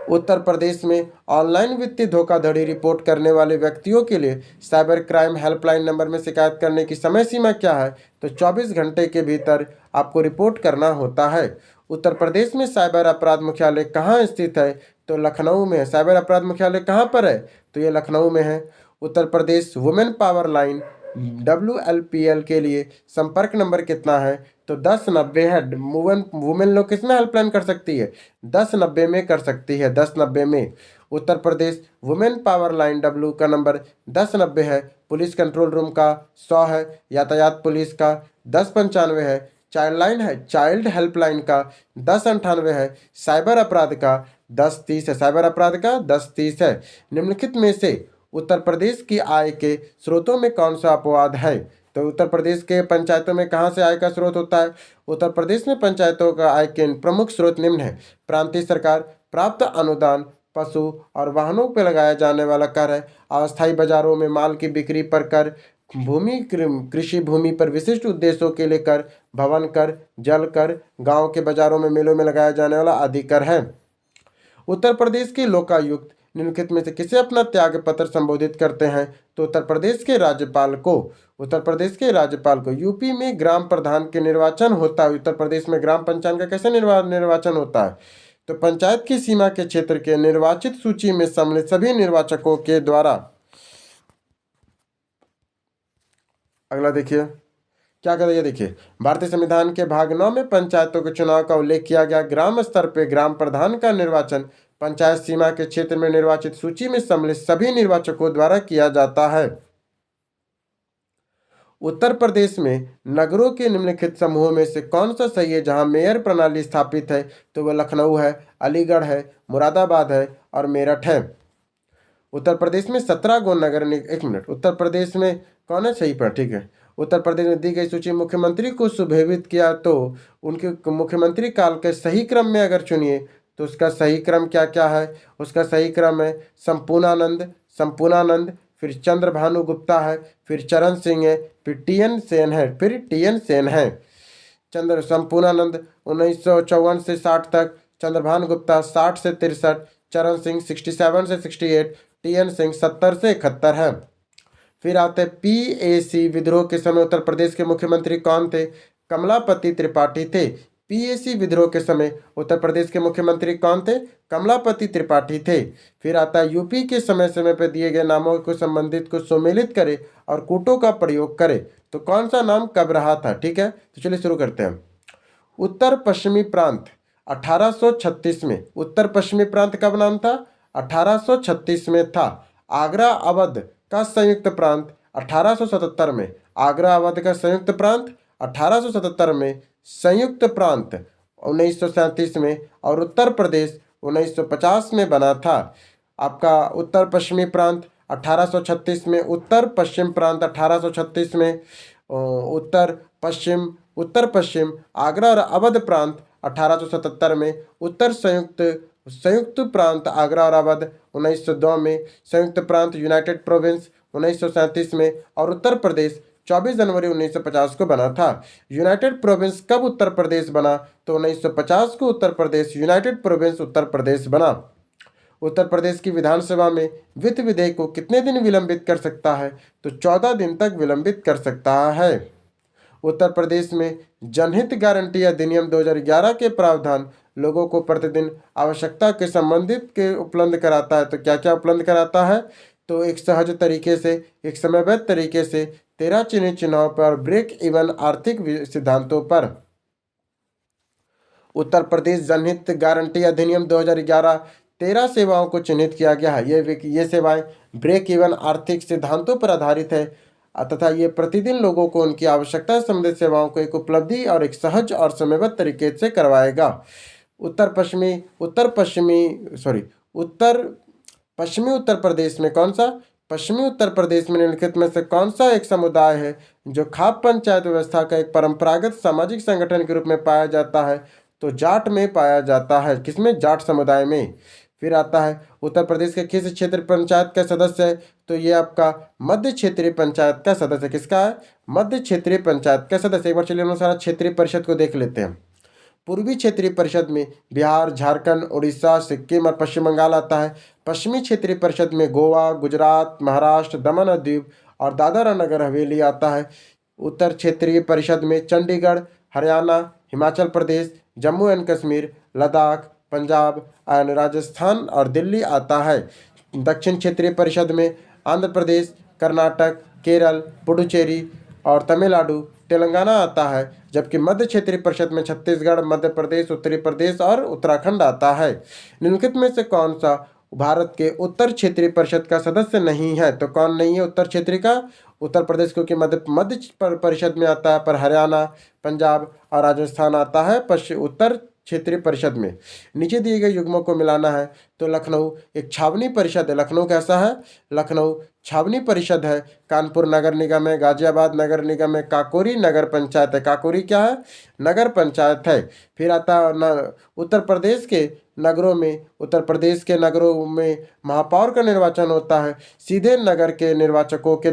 उत्तर प्रदेश में ऑनलाइन वित्तीय धोखाधड़ी रिपोर्ट करने वाले व्यक्तियों के लिए साइबर क्राइम हेल्पलाइन नंबर में शिकायत करने की समय सीमा क्या है? तो 24 घंटे के भीतर आपको रिपोर्ट करना होता है। उत्तर प्रदेश में साइबर अपराध मुख्यालय कहाँ स्थित है? तो लखनऊ में है। साइबर अपराध मुख्यालय कहाँ पर है? तो ये लखनऊ में है। Uttar Pradesh women power line WLPL के लिए संपर्क नंबर कितना है? तो 1090 है। वुमेन लोग किसमें हेल्पलाइन कर सकती है? 1090 में कर सकती है। 1090 में। Uttar Pradesh women power line W का नंबर 1090 है। पुलिस कंट्रोल रूम का 100 है। यातायात पुलिस का 1095 है। चाइल्ड हेल्पलाइन का 1098 है। साइबर अपराध का 1030 है। साइबर अपराध का 1030 है। निम्नलिखित में से उत्तर प्रदेश की आय के स्रोतों में कौन सा अपवाद है? तो उत्तर प्रदेश के पंचायतों में कहाँ से आय का स्रोत होता है? उत्तर प्रदेश में पंचायतों का आय के प्रमुख स्रोत निम्न है। प्रांतीय सरकार प्राप्त अनुदान, पशु और वाहनों पर लगाया जाने वाला कर है। अस्थायी बाजारों में माल की बिक्री पर कर, कृषि भूमि पर विशिष्ट उद्देश्यों के लिए कर, भवन कर, जल कर, गांव के बाजारों में मेलों में लगाया जाने वाला आदि कर है। उत्तर प्रदेश के लोकायुक्त निम्नलिखित में से किसे अपना त्याग पत्र संबोधित करते हैं? तो उत्तर प्रदेश के राज्यपाल को। उत्तर प्रदेश के राज्यपाल को। यूपी में ग्राम प्रधान के निर्वाचन होता है। उत्तर प्रदेश में ग्राम पंचायत का कैसे निर्वाचन होता है? तो पंचायत की सीमा के क्षेत्र के निर्वाचित सूची में सम्मिलित सभी निर्वाचकों के द्वारा। अगला देखिए क्या कहता है, देखिए भारतीय संविधान के भाग 9 में पंचायतों के चुनाव का उल्लेख किया गया। ग्राम स्तर पर ग्राम प्रधान का निर्वाचन पंचायत सीमा के क्षेत्र में निर्वाचित सूची में सम्मिलित सभी निर्वाचकों द्वारा किया जाता है। उत्तर प्रदेश में नगरों के निम्नलिखित समूहों में से कौन सा सही है जहां मेयर प्रणाली स्थापित है? तो वह लखनऊ है, अलीगढ़ है, मुरादाबाद है और मेरठ है। उत्तर प्रदेश में 17 गो नगर एक मिनट, उत्तर प्रदेश में कौन है सही पर? ठीक है, उत्तर प्रदेश में दी गई सूची मुख्यमंत्री को सुभेवित किया तो उनके मुख्यमंत्री काल के सही क्रम में अगर चुनिए तो उसका सही क्रम क्या क्या है? उसका सही क्रम है संपूर्णानंद, फिर चंद्रभानु गुप्ता है, फिर चरण सिंह है, फिर टी एन सेन है। संपूर्णानंद 1954 से 60 तक, चंद्रभानु गुप्ता 60 से 63, चरण सिंह 67 से 68, टी.एन. सिंह 70 से 71 है। फिर आते पीएसी विद्रोह के समय उत्तर प्रदेश के मुख्यमंत्री कौन थे? कमलापति त्रिपाठी थे। पीएसी विद्रोह के समय उत्तर प्रदेश के मुख्यमंत्री कौन थे? कमलापति त्रिपाठी थे। फिर आता है यूपी के समय समय पर दिए गए नामों को संबंधित को सुमेलित करे और कूटों का प्रयोग करे। तो कौन सा नाम कब रहा था? ठीक है, तो चलिए शुरू करते हैं। उत्तर पश्चिमी प्रांत 1836 में। उत्तर पश्चिमी प्रांत कब नाम था? 1836 में था। आगरा अवध का संयुक्त प्रांत 1877 में। आगरा अवध का संयुक्त प्रांत 1877 में, संयुक्त प्रांत 1937 में और उत्तर प्रदेश 1950 में बना था। आपका उत्तर पश्चिमी प्रांत 1836 में, उत्तर पश्चिम प्रांत 1836 में, उत्तर पश्चिम आगरा और अवध प्रांत 1877 में, उत्तर संयुक्त प्रांत आगरा और अवध 1902 में, संयुक्त प्रांत यूनाइटेड प्रोविंस 1937 में और उत्तर प्रदेश 24 जनवरी 1950 को बना था। यूनाइटेड प्रोविंस कब उत्तर प्रदेश बना? तो 1950 को उत्तर प्रदेश यूनाइटेड प्रोविंस उत्तर प्रदेश बना। उत्तर प्रदेश की विधानसभा में वित्त विधेयक को कितने दिन विलंबित कर सकता है? तो 14 दिन तक विलंबित कर सकता है। उत्तर प्रदेश में जनहित गारंटी अधिनियम 2011 के प्रावधान लोगों को प्रतिदिन आवश्यकता के संबंधित के उपलब्ध कराता है। तो क्या क्या उपलब्ध कराता है? तो एक सहज तरीके से, एक समयबद्ध तरीके से 13 चिन्हित चिन्हों पर ब्रेक इवन आर्थिक सिद्धांतों पर। उत्तर प्रदेश जनहित गारंटी अधिनियम 2011 13 सेवाओं को चिन्हित किया गया है। ये सेवाएं ब्रेक इवन आर्थिक सिद्धांतों पर आधारित है तथा ये प्रतिदिन लोगों को उनकी आवश्यकता संबंधित सेवाओं को एक उपलब्धि और एक सहज और समयबद्ध तरीके से करवाएगा। उत्तर पश्चिमी उत्तर प्रदेश में कौन सा? पश्चिमी उत्तर प्रदेश में निम्नलिखित में से कौन सा एक समुदाय है जो खाप पंचायत व्यवस्था का एक परंपरागत सामाजिक संगठन के रूप में पाया जाता है? तो जाट में पाया जाता है। किसमें? जाट समुदाय में। फिर आता है उत्तर प्रदेश के किस क्षेत्र पंचायत का सदस्य है? तो ये आपका मध्य क्षेत्रीय पंचायत का सदस्य। किसका है? मध्य क्षेत्रीय पंचायत का सदस्य। एक बार चलिए हम सारा क्षेत्रीय परिषद को देख लेते हैं। पूर्वी क्षेत्रीय परिषद में बिहार, झारखंड, उड़ीसा, सिक्किम और पश्चिम बंगाल आता है। पश्चिमी क्षेत्रीय परिषद में गोवा, गुजरात, महाराष्ट्र, दमन और दीव और दादरा नगर हवेली आता है। उत्तर क्षेत्रीय परिषद में चंडीगढ़, हरियाणा, हिमाचल प्रदेश, जम्मू एंड कश्मीर, लद्दाख, पंजाब, राजस्थान और दिल्ली आता है। दक्षिण क्षेत्रीय परिषद में आंध्र प्रदेश, कर्नाटक, केरल, पुडुचेरी और तमिलनाडु, तेलंगाना आता है। जबकि मध्य क्षेत्रीय परिषद में छत्तीसगढ़, मध्य प्रदेश, उत्तरी प्रदेश और उत्तराखंड आता है। निम्नलिखित में से कौन सा भारत के उत्तर क्षेत्रीय परिषद का सदस्य नहीं है? तो कौन नहीं है उत्तर क्षेत्रीय का? उत्तर प्रदेश क्योंकि मध्य परिषद में आता है, पर हरियाणा, पंजाब और राजस्थान आता है उत्तर क्षेत्रीय परिषद में। नीचे दिए गए युग्मों को मिलाना है तो लखनऊ एक छावनी परिषद है। लखनऊ कैसा है? लखनऊ छावनी परिषद है। कानपुर नगर निगम है, गाजियाबाद नगर निगम है, काकोरी नगर पंचायत है। काकोरी क्या है? नगर पंचायत है। फिर आता है उत्तर प्रदेश के नगरों में महापौर का निर्वाचन होता है सीधे नगर के निर्वाचकों के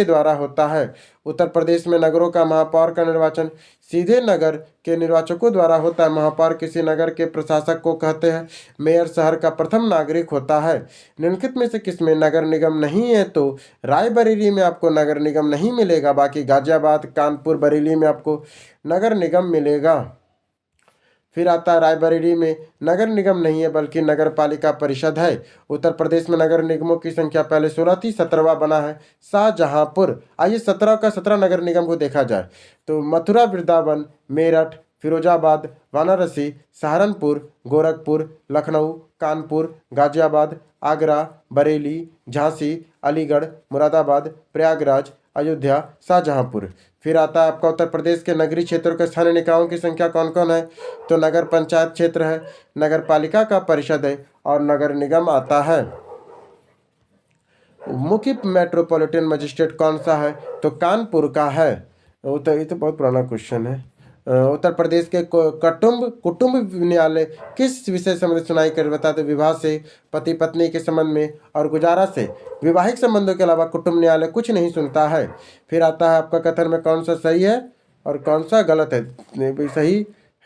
द्वारा होता है। उत्तर प्रदेश में नगरों का महापौर का निर्वाचन सीधे नगर के निर्वाचकों द्वारा होता है। महापौर किसी नगर के प्रशासक को कहते हैं। मेयर शहर का प्रथम नागरिक होता है। निम्नलिखित निम्नलिखित में से किसमें नगर निगम नहीं है? तो रायबरेली में आपको नगर निगम नहीं मिलेगा, बाकी गाजियाबाद, कानपुर, बरेली में आपको नगर निगम मिलेगा। फिर आता है रायबरेली में नगर निगम नहीं है बल्कि नगर पालिका परिषद है। उत्तर प्रदेश में नगर निगमों की संख्या पहले 16 थी, 17वां बना है शाहजहांपुर। आइए 17 का 17 नगर निगम को देखा जाए तो मथुरा, वृंदावन, मेरठ, फिरोजाबाद, वाराणसी, सहारनपुर, गोरखपुर, लखनऊ, कानपुर, गाजियाबाद, आगरा, बरेली, झांसी, अलीगढ़, मुरादाबाद, प्रयागराज, अयोध्या, शाहजहांपुर। फिर आता है आपका उत्तर प्रदेश के नगरीय क्षेत्रों के स्थानीय निकायों की संख्या कौन कौन है? तो नगर पंचायत क्षेत्र है, नगर पालिका का परिषद है और नगर निगम आता है। मुख्य मेट्रोपॉलिटन मजिस्ट्रेट कौन सा है? तो कानपुर का है। ये तो बहुत पुराना क्वेश्चन है। उत्तर प्रदेश के कुटुंब न्यायालय किस विषय संबंधित सुनवाई कर बताते? विवाह से, पति पत्नी के संबंध में और गुजारा से। वैवाहिक संबंधों के अलावा कुटुंब न्यायालय कुछ नहीं सुनता है। फिर आता है आपका कथन में कौन सा सही है और कौन सा गलत है? सही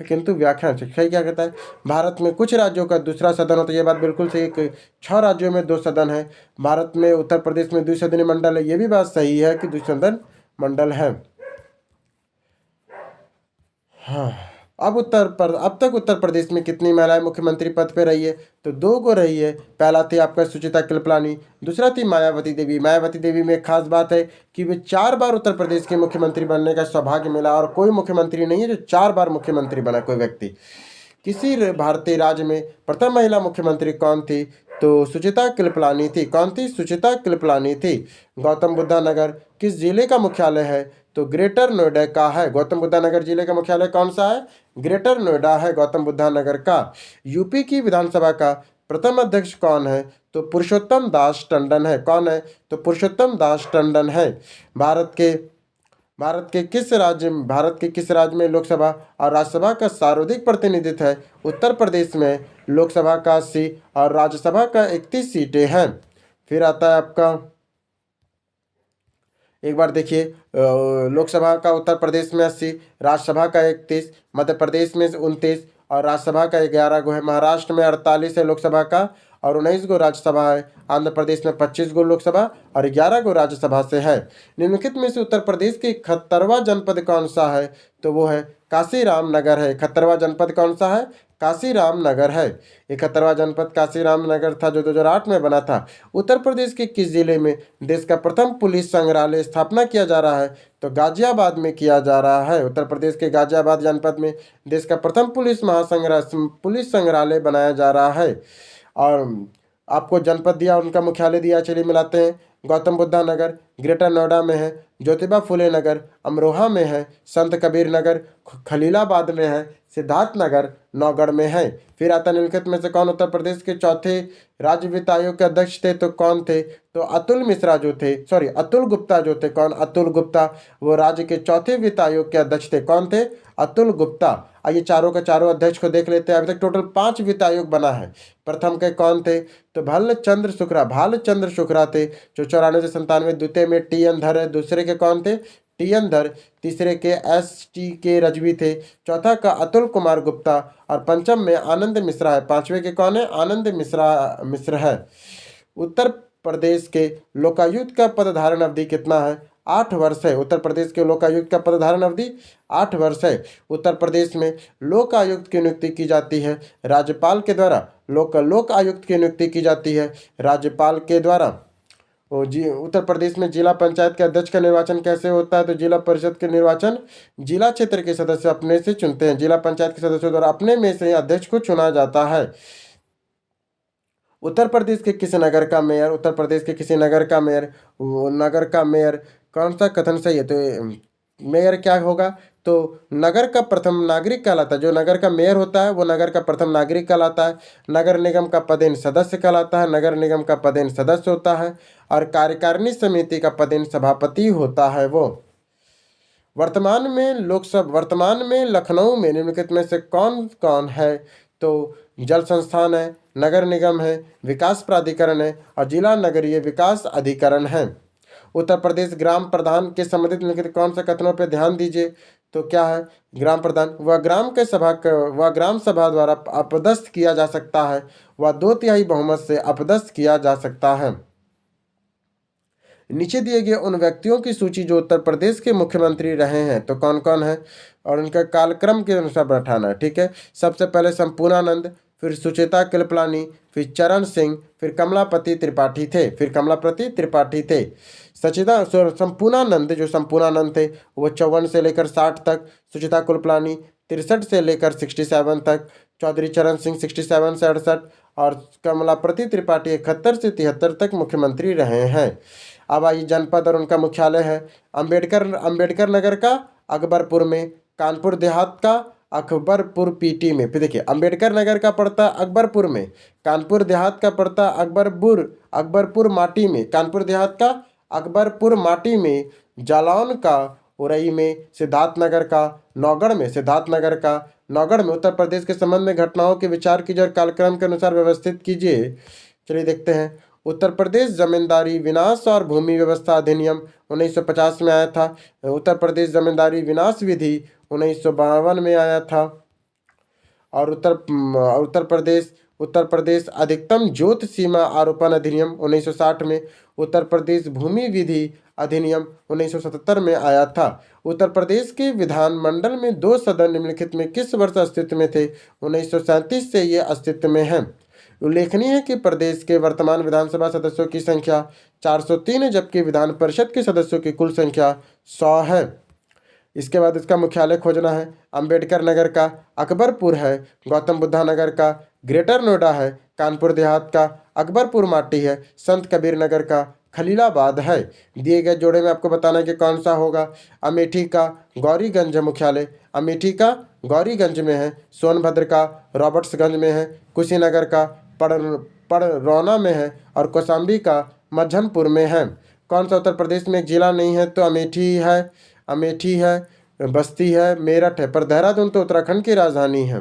है किंतु व्याख्यान से सही क्या कहता है? भारत में कुछ राज्यों का दूसरा सदन होता है, ये बात बिल्कुल सही। 6 राज्यों में 2 सदन है। भारत में उत्तर प्रदेश में द्विसदनीय मंडल है, ये भी बात सही है कि द्विसदन मंडल है। हाँ, अब तक उत्तर प्रदेश में कितनी महिलाएं मुख्यमंत्री पद पे रही है? तो 2 को रही है। पहला थी आपका सुचिता कृपलानी, दूसरा थी मायावती देवी। मायावती देवी में एक खास बात है कि वे 4 बार उत्तर प्रदेश के मुख्यमंत्री बनने का सौभाग्य मिला और कोई मुख्यमंत्री नहीं है जो 4 बार मुख्यमंत्री बना कोई व्यक्ति। किसी भारतीय राज्य में प्रथम महिला मुख्यमंत्री कौन थी? तो सुचिता कृपलानी थी। कौन थी? सुचिता कृपलानी थी। गौतम बुद्धा नगर किस जिले का मुख्यालय है? तो ग्रेटर नोएडा का है। गौतम बुद्धा नगर जिले का मुख्यालय कौन सा है? ग्रेटर नोएडा है गौतम बुद्धा नगर का। यूपी की विधानसभा का प्रथम अध्यक्ष कौन है? तो पुरुषोत्तम दास टंडन है। कौन है? तो पुरुषोत्तम दास टंडन है। भारत के किस राज्य में लोकसभा और राज्यसभा का सर्वाधिक प्रतिनिधित्व है? उत्तर प्रदेश में लोकसभा का 80 और राज्यसभा का 31 सीटें हैं। फिर आता है आपका, एक बार देखिए, लोकसभा का उत्तर प्रदेश में 80, राज्यसभा का 31, मध्य प्रदेश में 29 और राज्यसभा का 11 गो है। महाराष्ट्र में 48 है लोकसभा का और 19 गो राज्यसभा है। आंध्र प्रदेश में 25 गो लोकसभा और 11 गो राज्यसभा से है। निम्नलिखित में से उत्तर प्रदेश की 71वां जनपद कौन सा है? तो वो है काशीराम नगर है। 71वां जनपद कौन सा है? काशीराम नगर है। 71वां जनपद काशीराम नगर था जो 2008 में बना था। उत्तर प्रदेश के किस जिले में देश का प्रथम पुलिस संग्रहालय स्थापना किया जा रहा है? तो गाजियाबाद में किया जा रहा है। उत्तर प्रदेश के गाजियाबाद जनपद में देश का प्रथम पुलिस संग्रहालय बनाया जा रहा है। और आपको जनपद दिया, उनका मुख्यालय दिया, चलिए मिलाते हैं। गौतम बुद्धा नगर ग्रेटर नोएडा में है, ज्योतिबा फुले नगर अमरोहा में है, संत कबीर नगर खलीलाबाद में है, सिद्धार्थ नगर नौगढ़ में है। फिर आता निम्नलिखित में से कौन उत्तर प्रदेश के चौथे राज्य वित्त आयोग के अध्यक्ष थे? तो कौन थे? तो अतुल गुप्ता जो थे। कौन? अतुल गुप्ता। वो राज्य के चौथे वित्त आयोग के अध्यक्ष थे। कौन थे? अतुल गुप्ता। आइए चारों के चारों अध्यक्ष को देख लेते हैं। अभी तक टोटल 5 वित्त आयोग बना है। प्रथम के कौन थे? तो भालचंद्र शुक्रा थे जो 94 से 97। द्वितीय में टी.एन. धर है। दूसरे के कौन थे? टी.एन. धर। तीसरे के S.T.K. रजवी थे। चौथा का अतुल कुमार गुप्ता और पंचम में आनंद मिश्रा है। 5वें के कौन है? आनंद मिश्र है। उत्तर प्रदेश के लोकायुक्त का पद धारण अवधि कितना है? 8 वर्ष है। उत्तर प्रदेश के लोकायुक्त का पद धारण अवधि 8 वर्ष है। उत्तर प्रदेश में लोक आयुक्त की नियुक्ति की जाती है राज्यपाल के द्वारा। लोक आयुक्त की नियुक्ति की जाती है राज्यपाल के द्वारा। उत्तर प्रदेश में जिला पंचायत के अध्यक्ष का निर्वाचन कैसे होता है? तो जिला परिषद के निर्वाचन जिला क्षेत्र के सदस्य अपने से चुनते हैं। जिला पंचायत के सदस्यों द्वारा अपने में से अध्यक्ष को चुना जाता है। उत्तर प्रदेश के किसी नगर का मेयर कौन सा कथन सही है? तो मेयर क्या होगा? तो नगर का प्रथम नागरिक कहलाता है। जो नगर का मेयर होता है वो नगर का प्रथम नागरिक कहलाता है। नगर निगम का पदेन सदस्य कहलाता है। नगर निगम का पदेन सदस्य होता है और कार्यकारिणी समिति का पदेन सभापति होता है। वो वर्तमान में लखनऊ में निम्नलिखित में से कौन कौन है? तो जल संस्थान है, नगर निगम है, विकास प्राधिकरण है और जिला नगरीय विकास अधिकरण है। उत्तर प्रदेश ग्राम प्रधान के संबंधित निम्नलिखित कौन सा कथनों पर ध्यान दीजिए? तो क्या है, ग्राम प्रधान। वह ग्राम सभा द्वारा अपदस्थ किया जा सकता है, वह 2/3 बहुमत से अपदस्थ किया जा सकता है। नीचे दिए गए उन व्यक्तियों की सूची जो उत्तर प्रदेश के मुख्यमंत्री रहे हैं, तो कौन कौन है और उनका कालक्रम के अनुसार बैठाना है। ठीक है, सबसे पहले संपूर्णानंद, फिर सुचेता कृपलानी, फिर चरण सिंह, फिर कमलापति त्रिपाठी थे। संपूर्णानंद थे वो 54 से लेकर 60 तक, सुचिता कृपलानी 63 से लेकर 67 तक, चौधरी चरण सिंह 67 से 68 और कमलापति त्रिपाठी 71 से 73 तक मुख्यमंत्री रहे हैं। अब आइए जनपद और उनका मुख्यालय है। अंबेडकर नगर का अकबरपुर में, कानपुर देहात का अकबरपुर पीटी में। फिर देखिए, अंबेडकर नगर का पड़ता अकबरपुर में, कानपुर देहात का पड़ता अकबरपुर माटी में, कानपुर देहात का अकबरपुर माटी में, जालौन का उरई में, नौगढ़ में। उत्तर प्रदेश के संबंध में घटनाओं के विचार कीजिए और कालक्रम के अनुसार व्यवस्थित कीजिए। चलिए देखते हैं। उत्तर प्रदेश जमींदारी विनाश और भूमि व्यवस्था अधिनियम 1950 में आया था। उत्तर प्रदेश जमींदारी विनाश विधि 1952 में आया था। और उत्तर प्रदेश अधिकतम जोत सीमा आरोपण अधिनियम 1960 में। उत्तर प्रदेश भूमि विधि अधिनियम 1977 में आया था। उत्तर प्रदेश के विधानमंडल में 2 सदन निम्नलिखित में किस वर्ष अस्तित्व में थे। 1937 से ये अस्तित्व में हैं। उल्लेखनीय है कि प्रदेश के वर्तमान विधानसभा सदस्यों की संख्या 403 है, जबकि विधान परिषद के सदस्यों की कुल संख्या 100 है। इसके बाद इसका मुख्यालय खोजना है। अंबेडकर नगर का अकबरपुर है, गौतम बुद्धा नगर का ग्रेटर नोएडा है, कानपुर देहात का अकबरपुर माटी है, संत कबीर नगर का खलीलाबाद है। दिए गए जोड़े में आपको बताना है कि कौन सा होगा। अमेठी का गौरीगंज मुख्यालय, अमेठी का गौरीगंज में है, सोनभद्र का रॉबर्ट्सगंज में है, कुशीनगर का पड़रौना में है और कौशाम्बी का मझनपुर में है। कौन सा उत्तर प्रदेश में एक जिला नहीं है, तो अमेठी है, बस्ती है, मेरठ है, पर देहरादून तो उत्तराखंड की राजधानी है।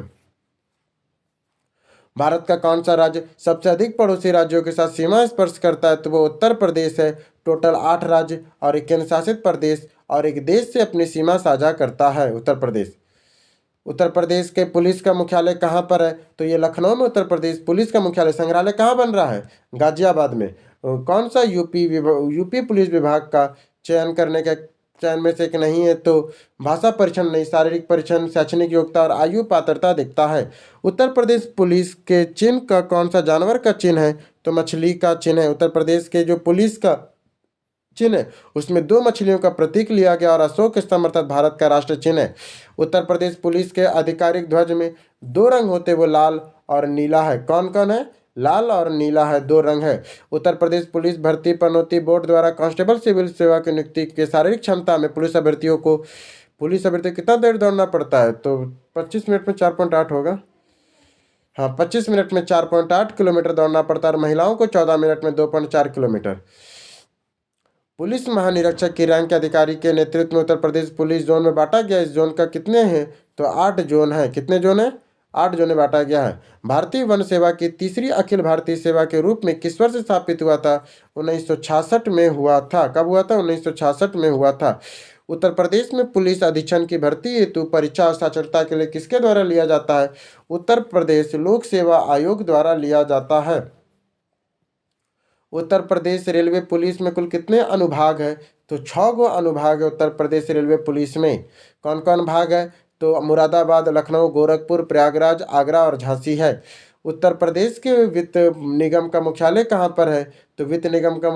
भारत का कौन सा राज्य सबसे अधिक पड़ोसी राज्यों के साथ सीमा स्पर्श करता है, तो वो उत्तर प्रदेश है। टोटल 8 राज्य और एक केंद्र शासित प्रदेश और एक देश से अपनी सीमा साझा करता है उत्तर प्रदेश। उत्तर प्रदेश के पुलिस का मुख्यालय कहाँ पर है, तो ये लखनऊ में उत्तर प्रदेश पुलिस का मुख्यालय। संग्रहालय कहाँ बन रहा है, गाजियाबाद में। कौन सा यूपी पुलिस विभाग का चयन में से एक नहीं है, तो भाषा परीक्षण नहीं, शारीरिक परीक्षण, शैक्षणिक योग्यता और आयु पात्रता दिखता है। उत्तर प्रदेश पुलिस के चिन्ह का कौन सा जानवर का चिन्ह है, तो मछली का चिन्ह है। उत्तर प्रदेश के जो पुलिस का चिन्ह है उसमें 2 मछलियों का प्रतीक लिया गया और अशोक स्तंभ अर्थात भारत का राष्ट्र चिन्ह है। उत्तर प्रदेश पुलिस के आधिकारिक ध्वज में 2 रंग होते, वो लाल और नीला है। कौन कौन है, लाल और नीला है, 2 रंग है। उत्तर प्रदेश पुलिस भर्ती पदोन्नति बोर्ड द्वारा कांस्टेबल सिविल सेवा की नियुक्ति के शारीरिक क्षमता में पुलिस अभ्यर्थी कितना देर दौड़ना पड़ता है, तो 25 मिनट में 4.8 होगा। हाँ, 25 मिनट में 4.8 किलोमीटर दौड़ना पड़ता है और महिलाओं को 14 मिनट में 2.4 किलोमीटर। पुलिस महानिरीक्षक की रैंक के अधिकारी के नेतृत्व में उत्तर प्रदेश पुलिस जोन में बांटा गया। इस जोन का कितने हैं, तो 8 जोन है। कितने जोन है, 8 जोन में बांटा गया है। भारतीय वन सेवा की तीसरी अखिल भारतीय सेवा के रूप में किस वर्ष स्थापित हुआ था, 1966 में हुआ था। कब हुआ था, 1966 में हुआ था। उत्तर प्रदेश में पुलिस अधीक्षक की भर्ती हेतु परीक्षा और साक्षरता के लिए किसके द्वारा लिया जाता है, उत्तर प्रदेश लोक सेवा आयोग द्वारा लिया जाता है। उत्तर प्रदेश रेलवे पुलिस में कुल कितने अनुभाग है, तो 6 गो अनुभाग है उत्तर प्रदेश रेलवे पुलिस में। कौन कौन भाग है, तो मुरादाबाद, लखनऊ, गोरखपुर, प्रयागराज, आगरा और झांसी है। उत्तर प्रदेश के वित्त निगम का मुख्यालय कहाँ पर है, तो वित्त निगम का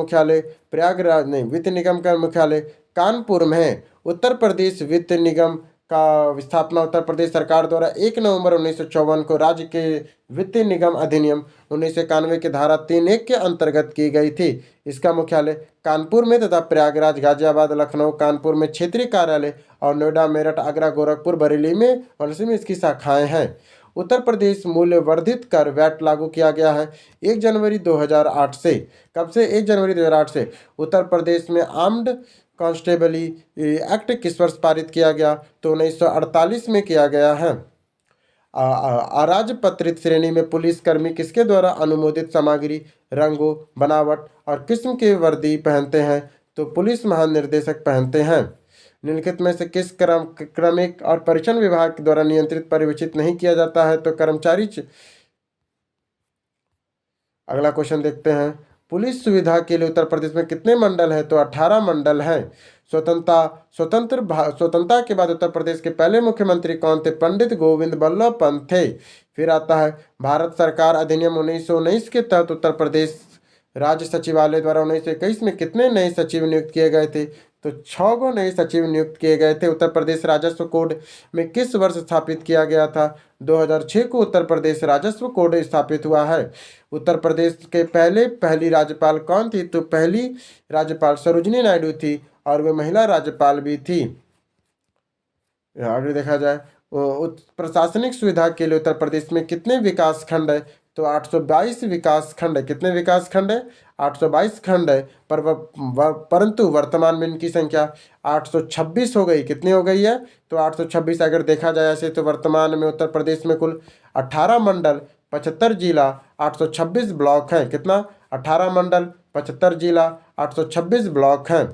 मुख्यालय कानपुर में है। उत्तर प्रदेश वित्त निगम का स्थापना उत्तर प्रदेश सरकार द्वारा 1 नवंबर 1954 को राज्य के वित्तीय निगम अधिनियम 1991 की धारा 3(1) के अंतर्गत की गई थी। इसका मुख्यालय कानपुर में तथा प्रयागराज, गाजियाबाद, लखनऊ, कानपुर में क्षेत्रीय कार्यालय और नोएडा, मेरठ, आगरा, गोरखपुर, बरेली में और इसी में इसकी शाखाएं हैं। उत्तर प्रदेश मूल्य वर्धित कर वैट लागू किया गया है 1 जनवरी 2008 से। कब से, 1 जनवरी 2008 से। उत्तर प्रदेश में आर्म्ड कांस्टेबली एक्ट किस वर्ष पारित किया गया, तो 1948 में किया गया है। अराजपत्रित श्रेणी में पुलिस कर्मी किसके द्वारा अनुमोदित सामग्री, रंगों, बनावट और किस्म के वर्दी पहनते हैं, तो पुलिस महानिर्देशक पहनते हैं। निम्नलिखित में से किस क्रमिक और परीक्षण विभाग के द्वारा नियंत्रित पर्यवेक्षित नहीं किया जाता है? तो कर्मचारी अगला क्वेश्चन देखते हैं। पुलिस सुविधा के लिए उत्तर प्रदेश में कितने मंडल है? तो 18 मंडल हैं। स्वतंत्रता के बाद उत्तर प्रदेश के पहले मुख्यमंत्री कौन थे? पंडित गोविंद बल्लभ पंत थे। फिर आता है भारत सरकार अधिनियम 1919 के तहत उत्तर प्रदेश राज्य सचिवालय द्वारा 1921 में कितने नए सचिव नियुक्त किए गए थे? तो 6 गो नए सचिव नियुक्त किए गए थे। उत्तर प्रदेश राजस्व कोड में किस वर्ष स्थापित किया गया था? 2006 को उत्तर प्रदेश राजस्व कोड स्थापित हुआ है। उत्तर प्रदेश के पहली राज्यपाल कौन थी? तो पहली राज्यपाल सरोजिनी नायडू थी और वे महिला राज्यपाल भी थी। आगे देखा जाए प्रशासनिक सुविधा के लिए उत्तर प्रदेश में कितने विकास खंड है? तो 822 विकास खंड है। कितने विकास खंड है? 822 खंड है। परंतु वर्तमान में इनकी संख्या 826 हो गई। कितनी हो गई है? तो 826। अगर देखा जाए ऐसे तो वर्तमान में उत्तर प्रदेश में कुल 18 मंडल, 75 जिला, 826 ब्लॉक हैं। कितना? 18 मंडल, 75 जिला, 826 ब्लॉक हैं।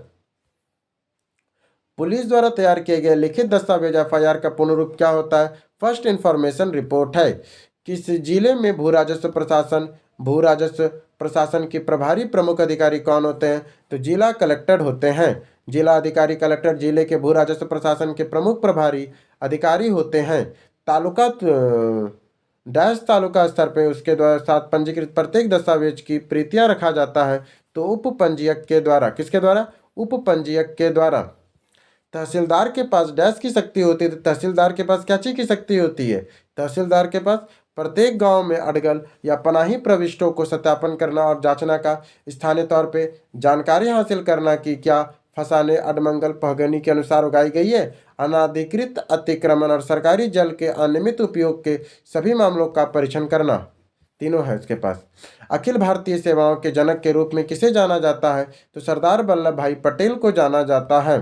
पुलिस द्वारा तैयार किए गए लिखित दस्तावेज FIR का पूर्ण रूप क्या होता है? फर्स्ट इंफॉर्मेशन रिपोर्ट है। किस जिले में भू राजस्व प्रशासन के प्रभारी प्रमुख अधिकारी कौन होते हैं? तो जिला कलेक्टर होते हैं। जिला अधिकारी कलेक्टर जिले के भू राजस्व प्रशासन के प्रमुख प्रभारी अधिकारी होते हैं। तालुका स्तर पे उसके द्वारा साथ पंजीकृत प्रत्येक दस्तावेज की प्रतियां रखा जाता है। तो उप पंजीयक के द्वारा। किसके द्वारा? उप पंजीयक के द्वारा। तहसीलदार के पास डैश की शक्ति होती है। तो तहसीलदार के पास क्या चीज की शक्ति होती है? तहसीलदार के पास प्रत्येक गांव में अड़गल या पनाही प्रविष्टों को सत्यापन करना और जांचना का, स्थानीय तौर पे जानकारी हासिल करना कि क्या फसाने अडमंगल पहगनी के अनुसार उगाई गई है, अनाधिकृत अतिक्रमण और सरकारी जल के अनियमित उपयोग के सभी मामलों का परीक्षण करना। तीनों है उसके पास। अखिल भारतीय सेवाओं के जनक के रूप में किसे जाना जाता है? तो सरदार वल्लभ भाई पटेल को जाना जाता है।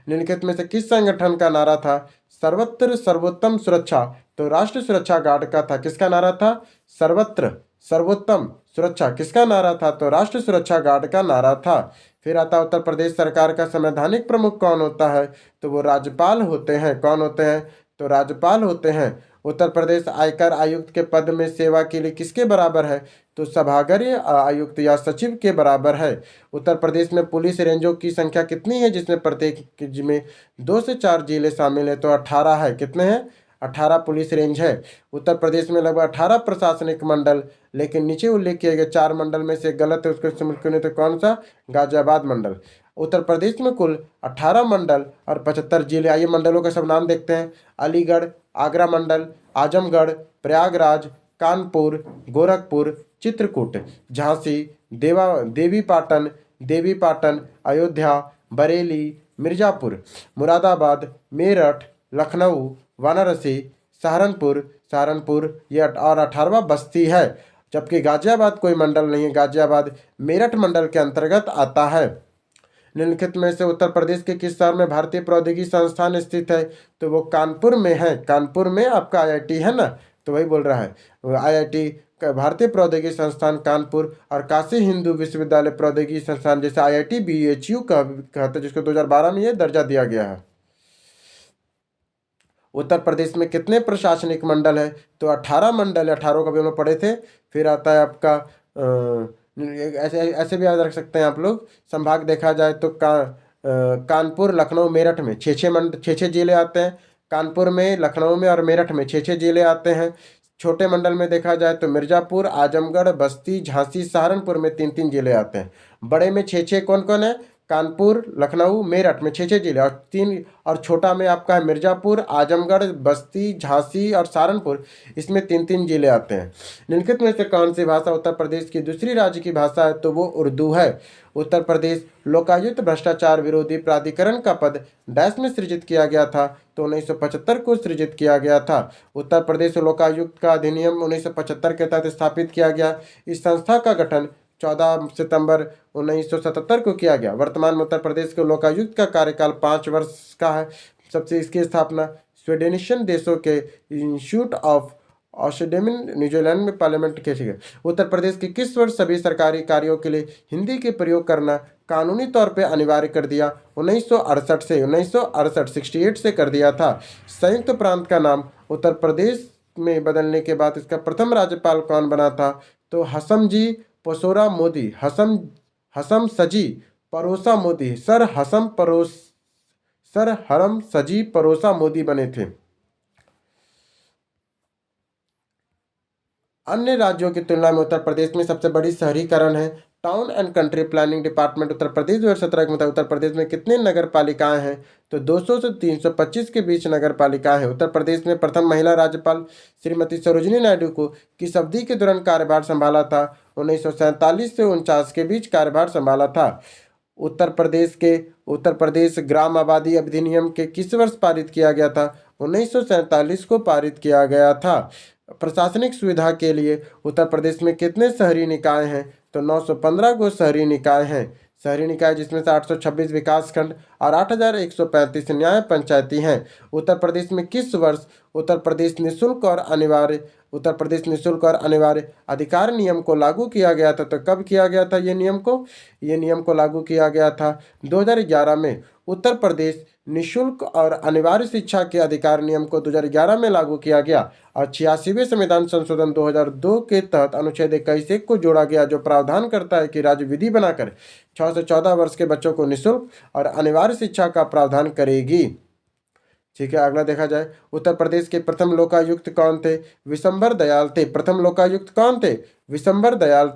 निम्नलिखित में से किस संगठन का नारा था सर्वत्र सर्वोत्तम सुरक्षा? तो राष्ट्रीय सुरक्षा गार्ड का था। किसका नारा था? सर्वत्र सर्वोत्तम सुरक्षा। किसका नारा था? तो राष्ट्रीय सुरक्षा गार्ड का नारा था। फिर आता उत्तर प्रदेश सरकार का संवैधानिक प्रमुख कौन होता है? तो वो राज्यपाल होते हैं। कौन होते हैं? तो राज्यपाल होते हैं। उत्तर प्रदेश आयकर आयुक्त के पद में सेवा के लिए किसके बराबर है? तो सभागार आयुक्त या सचिव के बराबर है। उत्तर प्रदेश में पुलिस रेंजों की संख्या कितनी है जिसमें प्रत्येक में 2 से 4 जिले शामिल है? तो 18 है। कितने हैं? 18 पुलिस रेंज है। उत्तर प्रदेश में लगभग 18 प्रशासनिक मंडल, लेकिन नीचे उल्लेख किए गए 4 मंडल में से गलत है, उसको चुने। तो कौन सा? गाजियाबाद मंडल। उत्तर प्रदेश में कुल 18 मंडल और 75 जिले। आइए मंडलों का सब नाम देखते हैं। अलीगढ़, आगरा मंडल, आजमगढ़, प्रयागराज, कानपुर, गोरखपुर, चित्रकूट, झांसी, देवीपाटन, अयोध्या, बरेली, मिर्जापुर, मुरादाबाद, मेरठ, लखनऊ, वाराणसी, सहारनपुर ये और 18वां बस्ती है। जबकि गाजियाबाद कोई मंडल नहीं है। गाजियाबाद मेरठ मंडल के अंतर्गत आता है। निम्नलिखित में से उत्तर प्रदेश के किस शहर में भारतीय प्रौद्योगिकी संस्थान स्थित है? तो वो कानपुर में है। कानपुर में आपका IIT है ना, तो वही बोल रहा है। IIT भारतीय प्रौद्योगिकी संस्थान कानपुर और काशी हिंदू विश्वविद्यालय प्रौद्योगिकी संस्थान जैसे IIT BHU कहते हैं, जिसको 2012 में यह दर्जा दिया गया है। उत्तर प्रदेश में कितने प्रशासनिक मंडल है? तो 18 मंडल। 18 का भी हम लोग पढ़े थे। फिर आता है आपका ऐसे ऐसे भी याद रख सकते हैं आप लोग। संभाग देखा जाए तो कानपुर, लखनऊ, मेरठ में 6 जिले आते हैं। कानपुर में, लखनऊ में और मेरठ में 6 जिले आते हैं। छोटे मंडल में देखा जाए तो मिर्जापुर, आजमगढ़, बस्ती, झांसी, सहारनपुर में 3 जिले आते हैं। बड़े में 6 कौन कौन है? कानपुर, लखनऊ, मेरठ में 6 जिले और छोटा में आपका है मिर्जापुर, आजमगढ़, बस्ती, झांसी और सहारनपुर, इसमें 3 जिले आते हैं। निम्नलिखित में से कौन सी भाषा उत्तर प्रदेश की दूसरी राज्य की भाषा है? तो वो उर्दू है। उत्तर प्रदेश लोकायुक्त भ्रष्टाचार विरोधी प्राधिकरण का पद डैश में सृजित किया गया था? तो 1975 को सृजित किया गया था। उत्तर प्रदेश लोकायुक्त का अधिनियम 1975 के तहत स्थापित किया गया। इस संस्था का गठन 14 सितंबर 1977 को किया गया। वर्तमान में उत्तर प्रदेश के लोकायुक्त का कार्यकाल 5 वर्ष का है। सबसे इसकी स्थापना स्वीडेनिशियन देशों के इंस्टीट्यूट ऑफ ऑस्ट्रेडियन न्यूजीलैंड में पार्लियामेंट कैसे गए। उत्तर प्रदेश के किस वर्ष सभी सरकारी कार्यों के लिए हिंदी के प्रयोग करना कानूनी तौर पे अनिवार्य कर दिया। 1968 से 1968 68 से कर दिया था। संयुक्त प्रांत का नाम उत्तर प्रदेश में बदलने के बाद इसका प्रथम राज्यपाल कौन बना था। तो हसमजी पसोरा मोदी, हसम सजी परोसा मोदी, सर हरम सजी परोसा मोदी बने थे। अन्य राज्यों की तुलना में उत्तर प्रदेश में सबसे बड़ी शहरीकरण है। Town and country planning department Uttar Pradesh 2017 के मुताबिक उत्तर प्रदेश में कितने नगर पालिकाएं हैं। तो 200 से 325 के बीच नगर पालिकाएं हैं। उत्तर प्रदेश में प्रथम महिला राज्यपाल श्रीमती सरोजिनी नायडू को किस अवधि के दौरान कार्यभार संभाला था। 1947 से 49 के बीच कार्यभार संभाला था। उत्तर प्रदेश ग्राम आबादी अधिनियम के किस वर्ष पारित किया गया था। 1947 को पारित किया गया था। प्रशासनिक सुविधा के लिए उत्तर प्रदेश में कितने शहरी निकाय हैं। तो 915 को शहरी निकाय हैं। शहरी निकाय जिसमें से 826 विकास खंड और 8135 न्याय पंचायती हैं। उत्तर प्रदेश में किस वर्ष उत्तर प्रदेश निःशुल्क और अनिवार्य अधिकार नियम को लागू किया गया था। तो कब किया गया था ये नियम को लागू किया गया था 2011 में। उत्तर प्रदेश निःशुल्क और अनिवार्य शिक्षा के अधिकार नियम को 2011 में लागू किया गया और 86वें संविधान संशोधन 2002 के तहत अनुच्छेद 21 को जोड़ा गया, जो प्रावधान करता है कि राज्य विधि बनाकर 6 से 14 वर्ष के बच्चों को निःशुल्क और अनिवार्य शिक्षा का प्रावधान करेगी। ठीक है, अगला देखा जाए। उत्तर प्रदेश के प्रथम लोकायुक्त कौन थे। विशंबर दयाल थे। प्रथम लोकायुक्त कौन थे। विशंबर दयाल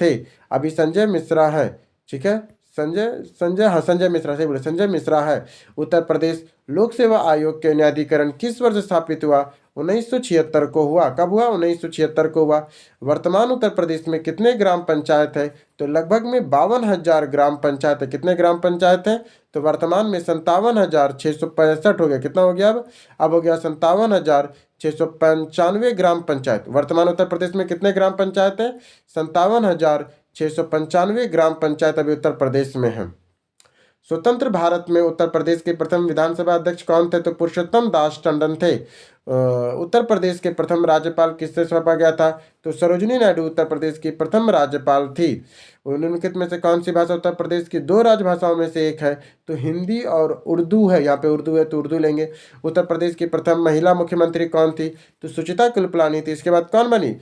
थे। अभी संजय मिश्रा है। ठीक है, संजय मिश्रा से बोले, संजय मिश्रा है। उत्तर प्रदेश लोक सेवा आयोग के न्यायाधिकरण किस वर्ष स्थापित हुआ। 1976 को हुआ। कब हुआ। 1976 को हुआ। वर्तमान उत्तर प्रदेश में कितने ग्राम पंचायत है। तो लगभग में 52,000 ग्राम पंचायत है। कितने ग्राम पंचायत है। तो वर्तमान में 57,665 हो गया। कितना हो गया अब हो गया 57,695 ग्राम पंचायत। वर्तमान उत्तर प्रदेश में कितने ग्राम पंचायत है। 57,695 ग्राम पंचायत अभी उत्तर प्रदेश में है। स्वतंत्र भारत में उत्तर प्रदेश के प्रथम विधानसभा अध्यक्ष कौन थे। तो पुरुषोत्तम दास टंडन थे। उत्तर प्रदेश के प्रथम राज्यपाल किससे सौंपा गया था। तो सरोजिनी नायडू उत्तर प्रदेश की प्रथम राज्यपाल थी। निम्नलिखित में से कौन सी भाषा उत्तर प्रदेश की 2 राजभाषाओं में से एक है। तो हिंदी और उर्दू है। यहाँ पे उर्दू है तो उर्दू लेंगे। उत्तर प्रदेश की प्रथम महिला मुख्यमंत्री कौन थी। तो सुचिता कुलपलानी थी। इसके बाद कौन बनी।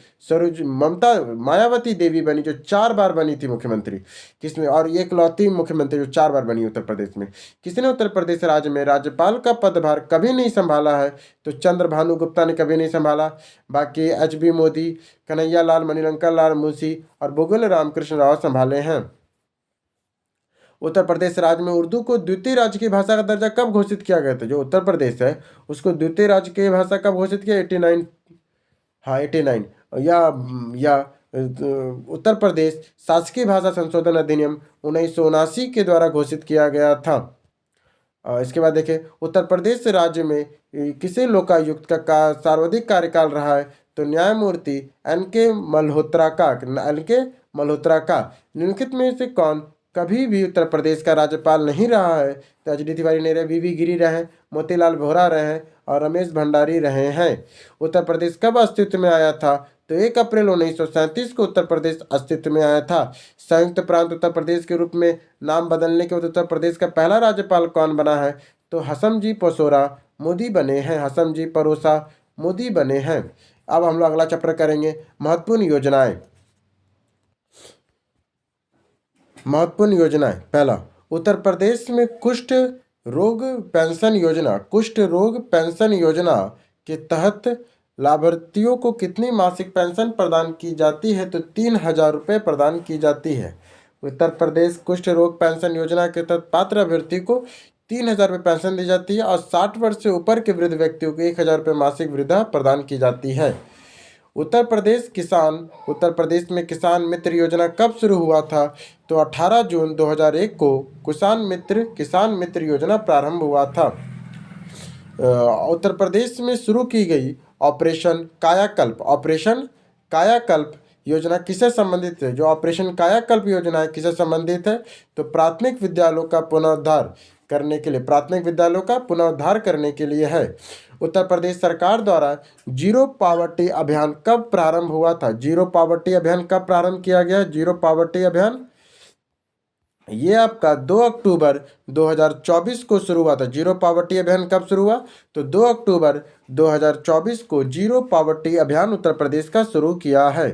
मायावती देवी बनी, जो 4 बार बनी थी मुख्यमंत्री। किसमें, और ये इकलौती मुख्यमंत्री जो 4 बार बनी उत्तर प्रदेश में। किसने उत्तर प्रदेश राज्य में राज्यपाल का पदभार कभी नहीं संभाला है। तो चंद्रभानु गुप्ता ने कभी नहीं संभाला। बाकी HB मोदी, कन्हैया लाल, मणिलंका लाल मुंशी और बुगुल रामकृष्ण राव संभाले हैं। उत्तर प्रदेश राज्य में उर्दू को द्वितीय राज्य की भाषा का दर्जा कब घोषित किया गया था। जो उत्तर प्रदेश है उसको द्वितीय राज्य की भाषा कब घोषित किया। 89, हाँ 89 या उत्तर प्रदेश शासकीय भाषा संशोधन अधिनियम 1979 के द्वारा घोषित किया गया था। इसके बाद देखें, उत्तर प्रदेश राज्य में किसे लोकायुक्त का सर्वाधिक कार्यकाल रहा है। तो न्यायमूर्ति NK मल्होत्रा का। निम्नलिखित में से कौन कभी भी उत्तर प्रदेश का राज्यपाल नहीं रहा है। तो HD तिवारी नहीं रहे, VV गिरी रहे, मोतीलाल वोहरा रहे और रमेश भंडारी रहे हैं। उत्तर प्रदेश कब अस्तित्व में आया था। तो 1 अप्रैल 1937 को उत्तर प्रदेश अस्तित्व में आया था। संयुक्त प्रांत उत्तर प्रदेश के रूप में नाम बदलने के बाद उत्तर प्रदेश का पहला राज्यपाल कौन बना है। तो हसमजी पसोरा मोदी बने हैं। हसमजी परोसा मोदी बने हैं। अब हम लोग अगला चैप्टर करेंगे, महत्वपूर्ण योजनाएं। पहला, उत्तर प्रदेश में कुष्ठ रोग पेंशन योजना के तहत लाभार्थियों को कितनी मासिक पेंशन प्रदान की जाती है। तो 3,000 रुपये प्रदान की जाती है। उत्तर प्रदेश कुष्ठ रोग पेंशन योजना के तहत पात्र अभ्यर्थी को 3,000 रुपये पेंशन दी जाती है और 60 वर्ष से ऊपर के वृद्ध व्यक्तियों को 1,000 रुपये मासिक वृद्धा प्रदान की जाती है। उत्तर प्रदेश में किसान मित्र योजना कब शुरू हुआ था। तो 18 जून 2001 को किसान मित्र योजना प्रारंभ हुआ था। उत्तर प्रदेश में शुरू की गई ऑपरेशन कायाकल्प योजना किससे संबंधित है। जो ऑपरेशन कायाकल्प योजना है किससे संबंधित है। तो प्राथमिक विद्यालयों का पुनरुद्धार करने के लिए है। उत्तर प्रदेश सरकार द्वारा जीरो पावर्टी अभियान कब प्रारंभ हुआ था? जीरो पावर्टी अभियान कब प्रारंभ किया गया? जीरो पावर्टी अभियान ये आपका 2 अक्टूबर 2024 को शुरू हुआ था। जीरो पावर्टी अभियान कब शुरू हुआ? तो 2 अक्टूबर 2024 को जीरो पावर्टी अभियान उत्तर प्रदेश का शुरू किया है।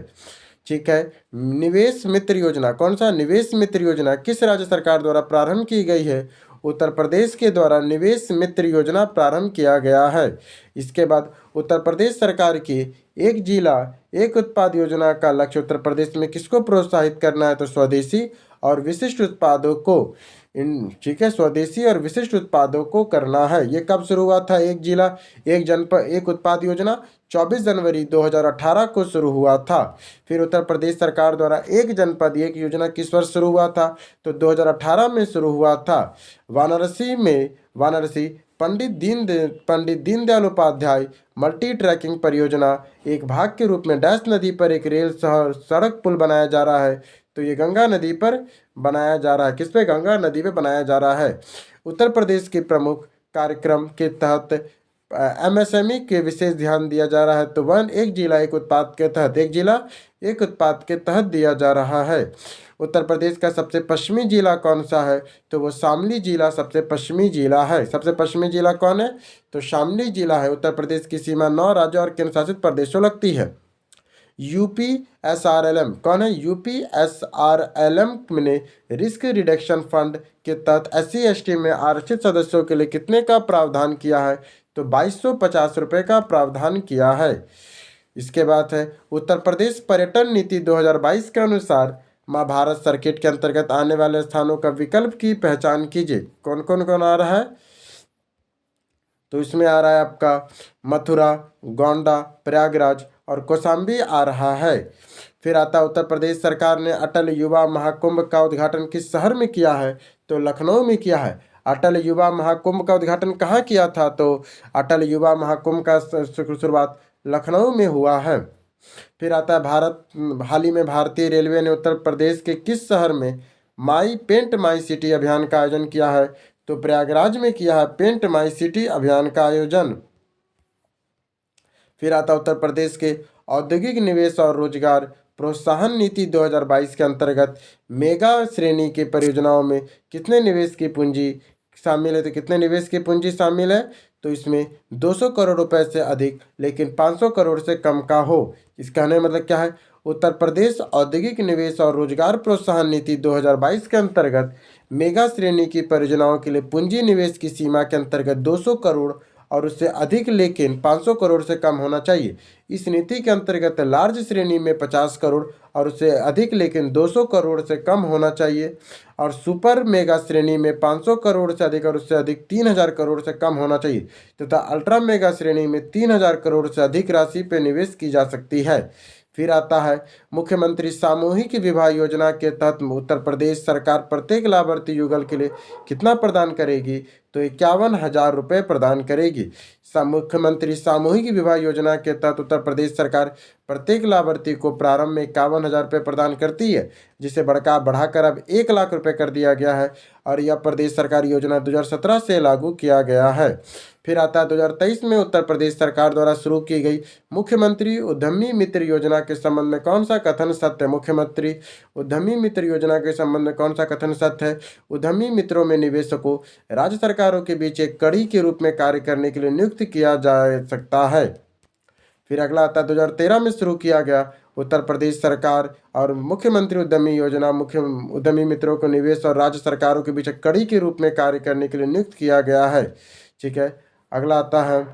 ठीक है। निवेश मित्र योजना, कौन सा? निवेश मित्र योजना किस राज्य सरकार द्वारा प्रारंभ की गई है? उत्तर प्रदेश के द्वारा निवेश मित्र योजना प्रारंभ किया गया है। इसके बाद उत्तर प्रदेश सरकार की एक जिला एक उत्पाद योजना का लक्ष्य उत्तर प्रदेश में किसको प्रोत्साहित करना है? तो स्वदेशी और विशिष्ट उत्पादों को ठीक है, स्वदेशी और विशिष्ट उत्पादों को करना है। ये कब शुरू हुआ था? एक जिला एक जनपद एक उत्पाद योजना 24 जनवरी 2018 को शुरू हुआ था। फिर उत्तर प्रदेश सरकार द्वारा एक जनपद एक योजना किस वर्ष शुरू हुआ था? तो 2018 में शुरू हुआ था। वाराणसी पंडित दीनदयाल उपाध्याय मल्टी ट्रैकिंग परियोजना एक भाग के रूप में डैश नदी पर एक रेल सड़क पुल बनाया जा रहा है। तो ये गंगा नदी पर बनाया जा रहा है। किस पे? गंगा नदी पे बनाया जा रहा है। उत्तर प्रदेश के प्रमुख कार्यक्रम के तहत एमएसएमई के विशेष ध्यान दिया जा रहा है। तो एक जिला एक उत्पाद के तहत दिया जा रहा है। उत्तर प्रदेश का सबसे पश्चिमी जिला कौन सा है? तो वो शामली जिला सबसे पश्चिमी जिला है। सबसे पश्चिमी जिला कौन है? तो शामली जिला है। उत्तर प्रदेश की सीमा 9 राज्यों और केंद्र शासित प्रदेशों लगती है। यूपीएसआरएलएम कौन है? यूपीएसआरएलएम ने रिस्क रिडक्शन फंड के तहत SC/ST में आरक्षित सदस्यों के लिए कितने का प्रावधान किया है? तो 2250 रुपये का प्रावधान किया है। इसके बाद है उत्तर प्रदेश पर्यटन नीति 2022 के अनुसार महाभारत सर्किट के अंतर्गत आने वाले स्थानों का विकल्प की पहचान कीजिए। कौन कौन आ रहा है? तो इसमें आ रहा है आपका मथुरा, गोंडा, प्रयागराज और कौशाम्बी आ रहा है। फिर आता है उत्तर प्रदेश सरकार ने अटल युवा महाकुंभ का उद्घाटन किस शहर में किया है? तो लखनऊ में किया है। अटल युवा महाकुंभ का उद्घाटन कहाँ किया था? तो अटल युवा महाकुंभ का शुरुआत लखनऊ में हुआ है। फिर आता है हाल ही में भारतीय रेलवे ने उत्तर प्रदेश के किस शहर में पेंट माई सिटी अभियान का आयोजन किया है? तो प्रयागराज में किया है पेंट माई सिटी अभियान का आयोजन। फिर आता उत्तर प्रदेश के औद्योगिक निवेश और रोजगार प्रोत्साहन नीति 2022 के अंतर्गत मेगा श्रेणी की परियोजनाओं में कितने निवेश की पूंजी शामिल है? तो कितने निवेश की पूंजी शामिल है? तो इसमें 200 करोड़ रुपए से अधिक लेकिन 500 करोड़ से कम का हो। इसका कहने मतलब क्या है? उत्तर प्रदेश औद्योगिक निवेश और रोजगार प्रोत्साहन नीति 2022 के अंतर्गत मेगा श्रेणी की परियोजनाओं के लिए पूंजी निवेश की सीमा के अंतर्गत 200 करोड़ और उससे अधिक लेकिन 500 करोड़ से कम होना चाहिए। इस नीति के अंतर्गत लार्ज श्रेणी में 50 करोड़ और उससे अधिक लेकिन 200 करोड़ से कम होना चाहिए और सुपर मेगा श्रेणी में 500 करोड़ से अधिक और उससे अधिक 3000 करोड़ से कम होना चाहिए तथा अल्ट्रा मेगा श्रेणी में 3000 करोड़ से अधिक राशि पर निवेश की जा सकती है। फिर आता है मुख्यमंत्री सामूहिक विवाह योजना के तहत उत्तर प्रदेश सरकार प्रत्येक लाभार्थी युगल के लिए कितना प्रदान करेगी? तो 51,000 रुपये प्रदान करेगी। मुख्यमंत्री सामूहिक विवाह योजना के तहत उत्तर प्रदेश सरकार प्रत्येक लाभार्थी को प्रारंभ में 51,000 रुपये प्रदान करती है, जिसे बढ़ाकर अब 1 लाख रुपये कर दिया गया है और यह प्रदेश सरकार योजना 2017 से लागू किया गया है। फिर आता है 2023 में उत्तर प्रदेश सरकार द्वारा शुरू की गई मुख्यमंत्री उद्यमी मित्र योजना के संबंध में कौन सा कथन सत्य है? मुख्यमंत्री उद्यमी मित्र योजना के संबंध में कौन सा कथन सत्य है? उद्यमी मित्रों में निवेशकों राज्य सरकारों के बीच एक कड़ी के रूप में कार्य करने के लिए नियुक्त किया जा सकता है। फिर अगला आता है 2013 में शुरू किया गया उत्तर प्रदेश सरकार और मुख्यमंत्री उद्यमी योजना मुख्य उद्यमी मित्रों को निवेश और राज्य सरकारों के बीच एक कड़ी के रूप में कार्य करने के लिए नियुक्त किया गया है। ठीक है। अगला आता है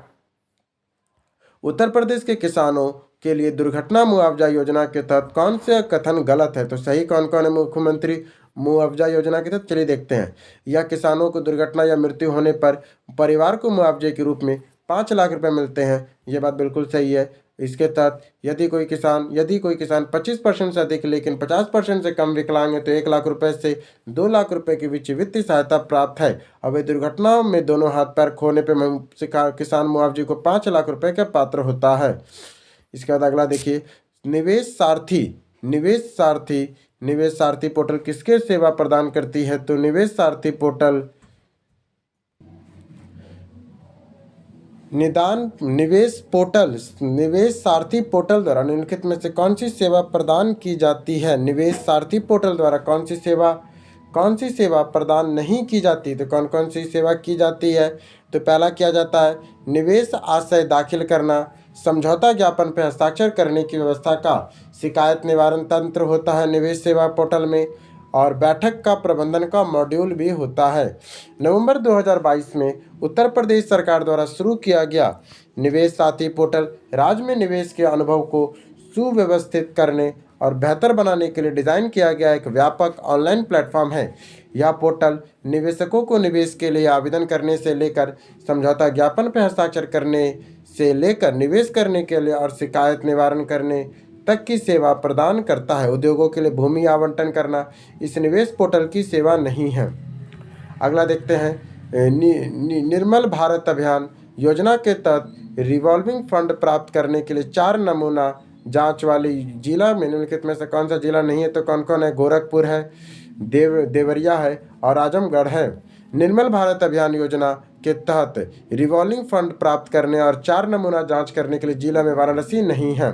उत्तर प्रदेश के किसानों के लिए दुर्घटना मुआवजा योजना के तहत कौन से कथन गलत है? तो सही कौन कौन है? मुख्यमंत्री मुआवजा योजना के तहत चलिए देखते हैं। यह किसानों को दुर्घटना या मृत्यु होने पर परिवार को मुआवजे के रूप में 5 लाख रुपए मिलते हैं। ये बात बिल्कुल सही है। इसके तहत यदि कोई किसान 25% से अधिक लेकिन 50% से कम विकलांग है तो 1 लाख रुपए से 2 लाख रुपए के बीच वित्तीय सहायता प्राप्त है। अब ये दुर्घटना में दोनों हाथ पैर खोने पर किसान मुआवजे को 5 लाख रुपए का पात्र होता है। इसके बाद अगला देखिए निवेश सारथी पोर्टल किसके सेवा प्रदान करती है? तो निवेश सारथी पोर्टल निदान निवेश सारथी पोर्टल द्वारा निम्नलिखित में से कौन सी सेवा प्रदान की जाती है? निवेश सारथी पोर्टल द्वारा कौन सी सेवा प्रदान नहीं की जाती? तो कौन कौन सी सेवा की जाती है? तो पहला किया जाता है निवेश आशय दाखिल करना, समझौता ज्ञापन पर हस्ताक्षर करने की व्यवस्था का शिकायत निवारण तंत्र होता है निवेश सेवा पोर्टल में, और बैठक का प्रबंधन का मॉड्यूल भी होता है। नवंबर 2022 में उत्तर प्रदेश सरकार द्वारा शुरू किया गया निवेश साथी पोर्टल राज्य में निवेश के अनुभव को सुव्यवस्थित करने और बेहतर बनाने के लिए डिज़ाइन किया गया एक व्यापक ऑनलाइन प्लेटफॉर्म है। यह पोर्टल निवेशकों को निवेश के लिए आवेदन करने से लेकर समझौता ज्ञापन पर हस्ताक्षर करने से लेकर निवेश करने के लिए और शिकायत निवारण करने तक की सेवा प्रदान करता है। उद्योगों के लिए भूमि आवंटन करना इस निवेश पोर्टल की सेवा नहीं है। अगला देखते हैं निर्मल भारत अभियान योजना के तहत रिवॉल्विंग फंड प्राप्त करने के लिए 4 नमूना जांच वाली जिला में निम्नलिखित में से कौन सा जिला नहीं है? तो कौन कौन है? गोरखपुर है, देवरिया है और आजमगढ़ है। निर्मल भारत अभियान योजना के तहत रिवॉल्विंग फंड प्राप्त करने और 4 नमूना जांच करने के लिए जिला में वाराणसी नहीं है।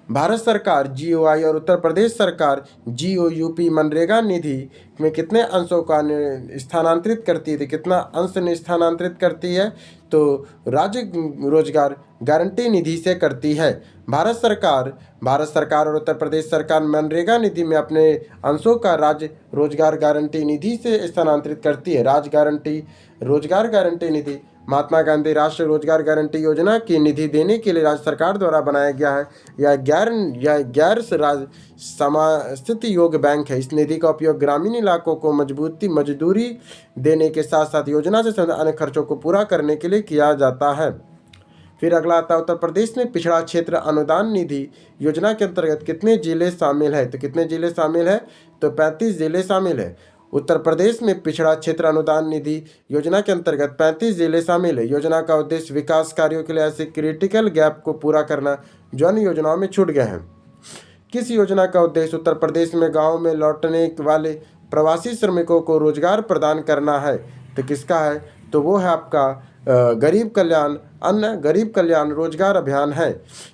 भारत सरकार GOI और उत्तर प्रदेश सरकार GOUP मनरेगा निधि में कितने अंशों का स्थानांतरित करती है? कितना अंश स्थानांतरित करती है? तो राज्य रोजगार गारंटी निधि से करती है। भारत सरकार और उत्तर प्रदेश सरकार मनरेगा निधि में अपने अंशों का राज्य रोजगार गारंटी निधि से स्थानांतरित करती है। रोजगार गारंटी निधि महात्मा गांधी राष्ट्रीय रोजगार गारंटी योजना की निधि देने के लिए राज्य सरकार द्वारा बनाया गया है। यह गैर स्थिति योग्य बैंक है। इस निधि का उपयोग ग्रामीण इलाकों को मजदूरी देने के साथ साथ योजना से संबंधित अन्य खर्चों को पूरा करने के लिए किया जाता है। फिर अगला आता है उत्तर प्रदेश में पिछड़ा क्षेत्र अनुदान निधि योजना के अंतर्गत कितने जिले शामिल है? तो कितने जिले शामिल है? तो 35 जिले शामिल है। उत्तर प्रदेश में पिछड़ा क्षेत्र अनुदान निधि योजना के अंतर्गत 35 जिले शामिल है। योजना का उद्देश्य विकास कार्यों के लिए ऐसे क्रिटिकल गैप को पूरा करना जो अन्य योजनाओं में छूट गए हैं। किस योजना का उद्देश्य उत्तर प्रदेश में गाँव में लौटने वाले प्रवासी श्रमिकों को रोजगार प्रदान करना है? तो किसका है? तो वो है आपका गरीब कल्याण रोजगार अभियान है।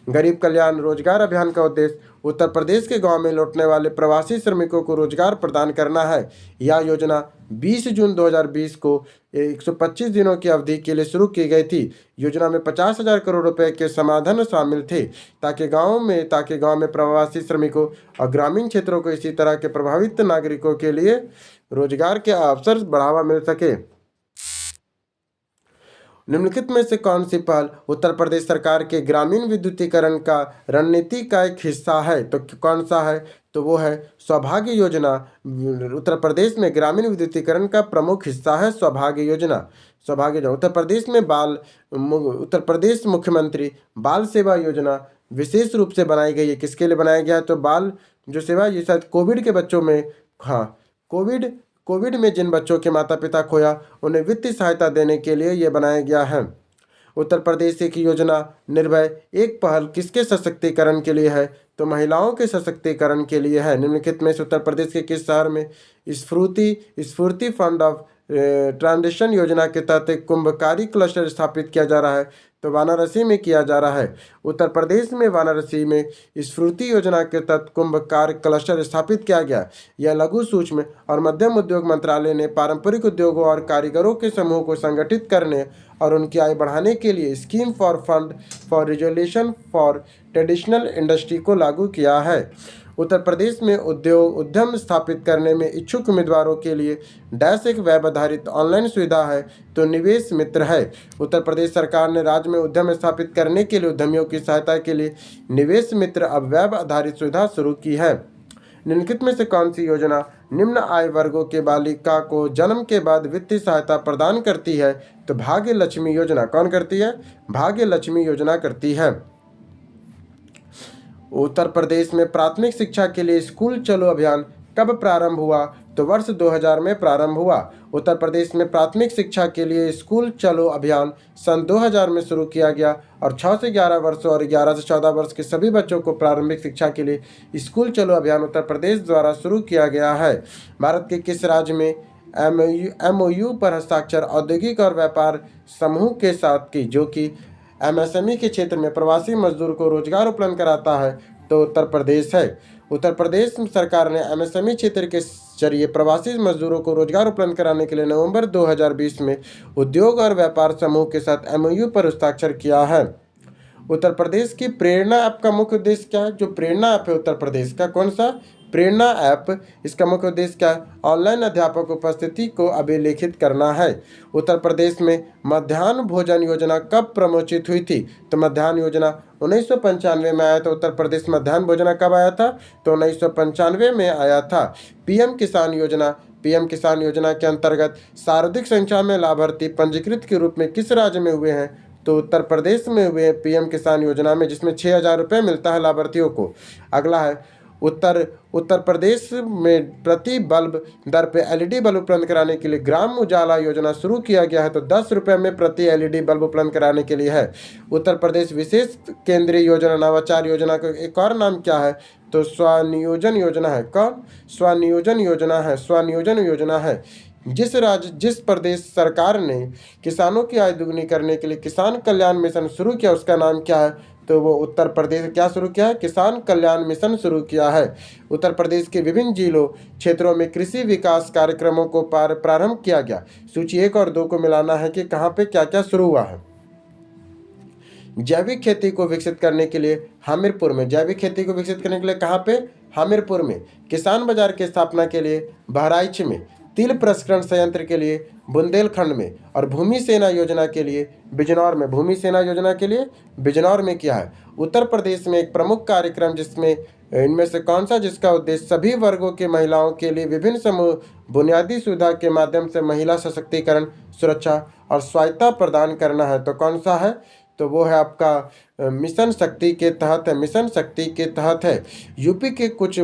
गरीब कल्याण रोजगार अभियान का उद्देश्य उत्तर प्रदेश के गांव में लौटने वाले प्रवासी श्रमिकों को रोजगार प्रदान करना है। यह योजना 20 जून 2020 को 125 दिनों की अवधि के लिए शुरू की गई थी। योजना में 50,000 करोड़ रुपए के समाधान शामिल थे ताकि गांव में प्रवासी श्रमिकों और ग्रामीण क्षेत्रों को इसी तरह के प्रभावित नागरिकों के लिए रोजगार के अवसर बढ़ावा मिल सके। निम्नलिखित में से कौन सी पहल उत्तर प्रदेश सरकार के ग्रामीण विद्युतीकरण का रणनीति का एक हिस्सा है? तो कौन सा है? तो वो है सौभाग्य योजना। उत्तर प्रदेश में ग्रामीण विद्युतीकरण का प्रमुख हिस्सा है सौभाग्य योजना। उत्तर प्रदेश मुख्यमंत्री बाल सेवा योजना विशेष रूप से बनाई गई है। किसके लिए बनाया गया है? तो बाल जो सेवा ये शायद कोविड के बच्चों में, हाँ, कोविड में जिन बच्चों के माता पिता खोया उन्हें वित्तीय सहायता देने के लिए यह बनाया गया है। उत्तर प्रदेश की योजना निर्भय एक पहल किसके सशक्तिकरण के लिए है? तो महिलाओं के सशक्तिकरण के लिए है। निम्नलिखित में से उत्तर प्रदेश के किस शहर में स्फूर्ति फंड ऑफ ट्रांजिशन योजना के तहत एक कुंभकारी क्लस्टर स्थापित किया जा रहा है? तो वाराणसी में किया जा रहा है। उत्तर प्रदेश में वाराणसी में स्फूर्ति योजना के तहत कुंभकार क्लस्टर स्थापित किया गया। यह लघु सूक्ष्म और मध्यम उद्योग मंत्रालय ने पारंपरिक उद्योगों और कारीगरों के समूह को संगठित करने और उनकी आय बढ़ाने के लिए scheme for fund for resolution for traditional industry को लागू किया है। उत्तर प्रदेश में उद्यम स्थापित करने में इच्छुक उम्मीदवारों के लिए एक वेब आधारित ऑनलाइन सुविधा है तो निवेश मित्र है। उत्तर प्रदेश सरकार ने राज्य में उद्यम स्थापित करने के लिए उद्यमियों की सहायता के लिए निवेश मित्र अब वेब आधारित सुविधा शुरू की है। निम्नलिखित में से कौन सी योजना निम्न आय वर्गों के बालिका को जन्म के बाद वित्तीय सहायता प्रदान करती है? तो भाग्य लक्ष्मी योजना। कौन करती है? भाग्य लक्ष्मी योजना करती है। उत्तर प्रदेश में प्राथमिक शिक्षा के लिए स्कूल चलो अभियान कब प्रारंभ हुआ? तो वर्ष 2000 में प्रारंभ हुआ। उत्तर प्रदेश में प्राथमिक शिक्षा के लिए स्कूल चलो अभियान सन 2000 में शुरू किया गया और 6 से 11 वर्ष और 11 से 14 वर्ष के सभी बच्चों को प्रारंभिक शिक्षा के लिए स्कूल चलो अभियान उत्तर प्रदेश द्वारा शुरू किया गया है। भारत के किस राज्य में एमओयू पर हस्ताक्षर औद्योगिक और व्यापार समूह के साथ की, जो कि एमएसएमई के क्षेत्र में प्रवासी मजदूर को रोजगार उपलब्ध कराता है, तो उत्तर प्रदेश है। उत्तर प्रदेश सरकार ने एमएसएमई क्षेत्र के जरिए प्रवासी मजदूरों को रोजगार उपलब्ध कराने के लिए नवंबर 2020 में उद्योग और व्यापार समूह के साथ एमओयू पर हस्ताक्षर किया है। उत्तर प्रदेश की प्रेरणा ऐप का मुख्य उद्देश्य क्या है? जो प्रेरणा ऐप है उत्तर प्रदेश का, कौन सा प्रेरणा ऐप, इसका मुख्य उद्देश्य क्या है? ऑनलाइन अध्यापक उपस्थिति को अभिलेखित करना है। उत्तर प्रदेश में मध्याह्न भोजन योजना कब प्रमोचित हुई थी? तो मध्याह्न योजना 1995 में आया था। उत्तर प्रदेश मध्याह्न भोजना कब आया था? तो 1995 में आया था। पीएम किसान योजना के अंतर्गत सर्वाधिक संख्या में लाभार्थी पंजीकृत के रूप में किस राज्य में हुए हैं? तो उत्तर प्रदेश में हुए पीएम किसान योजना में, जिसमें 6,000 रुपये मिलता है लाभार्थियों को। अगला है उत्तर प्रदेश में प्रति बल्ब दर पे एलईडी बल्ब उपलब्ध कराने के लिए ग्राम उजाला योजना शुरू किया गया है। तो 10 रुपये में प्रति एलईडी बल्ब उपलब्ध कराने के लिए है। उत्तर प्रदेश विशेष केंद्रीय योजना नवाचार योजना का एक और नाम क्या है? तो स्वनियोजन योजना है। कौन? स्वनियोजन योजना है। जिस प्रदेश सरकार ने किसानों की आय दुगनी करने के लिए किसान कल्याण मिशन शुरू किया, उसका नाम क्या है? तो वो उत्तर प्रदेश क्या शुरू किया है? किसान कल्याण मिशन शुरू किया है। उत्तर प्रदेश के विभिन्न जिलों क्षेत्रों में कृषि विकास कार्यक्रमों को प्रारंभ किया गया। सूची 1 और 2 को मिलाना है कि कहाँ पे क्या क्या शुरू हुआ है। जैविक खेती को विकसित करने के लिए हमीरपुर में, जैविक खेती को विकसित करने के लिए कहाँ पे? हमीरपुर में। किसान बाजार की स्थापना के लिए बहराइच में। तिल प्रसंस्करण संयंत्र के लिए बुंदेलखंड में। और भूमि सेना योजना के लिए बिजनौर में। भूमि सेना योजना के लिए बिजनौर में किया है। उत्तर प्रदेश में एक प्रमुख कार्यक्रम जिसमें इनमें से कौन सा, जिसका उद्देश्य सभी वर्गों के महिलाओं के लिए विभिन्न समूह बुनियादी सुविधा के माध्यम से महिला सशक्तिकरण, सुरक्षा और स्वायत्ता प्रदान करना है। तो कौन सा है? तो वो है आपका मिशन शक्ति के तहत है। मिशन शक्ति के तहत है। यूपी के कुष्ठ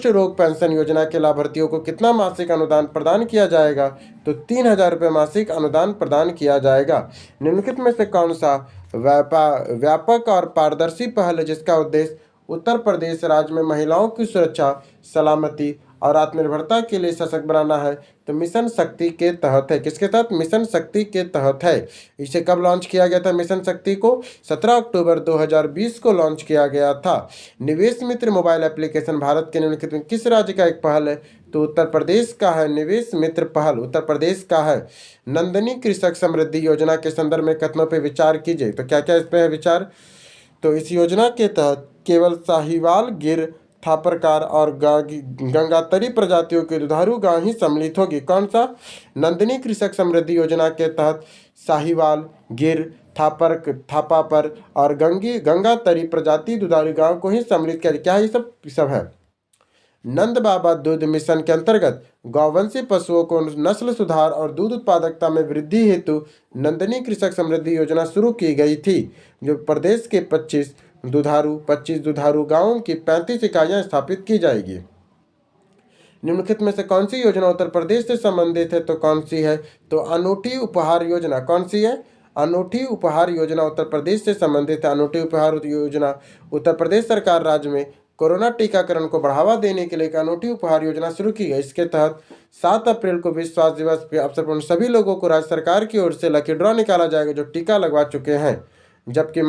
रोग पेंशन योजना के लाभार्थियों को कितना मासिक अनुदान प्रदान किया जाएगा? तो 3,000 रुपये मासिक अनुदान प्रदान किया जाएगा। निम्नलिखित में से कौन सा व्यापक और पारदर्शी पहल है जिसका उद्देश्य उत्तर प्रदेश राज्य में महिलाओं की सुरक्षा, सलामती और आत्मनिर्भरता के लिए सशक्त बनाना है? तो मिशन शक्ति के तहत है। किसके तहत? मिशन शक्ति के तहत है। इसे कब लॉन्च किया गया था? मिशन शक्ति को 17 अक्टूबर 2020 को लॉन्च किया गया था। निवेश मित्र मोबाइल एप्लीकेशन भारत के निम्नलिखित में किस राज्य का एक पहल है? तो उत्तर प्रदेश का है निवेश मित्र पहल, उत्तर प्रदेश का है। नंदनी कृषक समृद्धि योजना के संदर्भ में कथनों पर विचार कीजिए। तो क्या क्या इस पर है विचार? तो इस योजना के तहत केवल साहिवाल, गिर, थापरकार और गंगातरी प्रजातियों की दुधारू गाय ही सम्मिलित होगी। कौन सा? नंदिनी कृषक समृद्धि योजना के तहत साहिवाल, गिर, थापापर और गंगातरी प्रजाति दुधारू गायों को ही सम्मिलित किया। क्या ये सब है? नंद बाबा दूध मिशन के अंतर्गत गौवंशी पशुओं को नस्ल सुधार और दूध उत्पादकता में वृद्धि हेतु नंदिनी कृषक समृद्धि योजना शुरू की गई थी, जो प्रदेश के 25 दुधारू गांवों की 35 इकाइयां स्थापित की जाएगी। निम्नलिखित में से कौन सी योजना उत्तर प्रदेश से संबंधित है? तो कौन सी है? तो अनूठी उपहार योजना। कौन सी है? अनूठी उपहार योजना उत्तर प्रदेश से संबंधित है। अनूठी उपहार योजना उत्तर प्रदेश सरकार राज्य में कोरोना टीकाकरण को बढ़ावा देने के लिए एक अनूठी उपहार योजना शुरू की गई। इसके तहत 7 अप्रैल को विश्व स्वास्थ्य दिवस के अवसर पर उन सभी लोगों को राज्य सरकार की ओर से लकी ड्रॉ निकाला जाएगा जो टीका लगवा चुके हैं, जबकि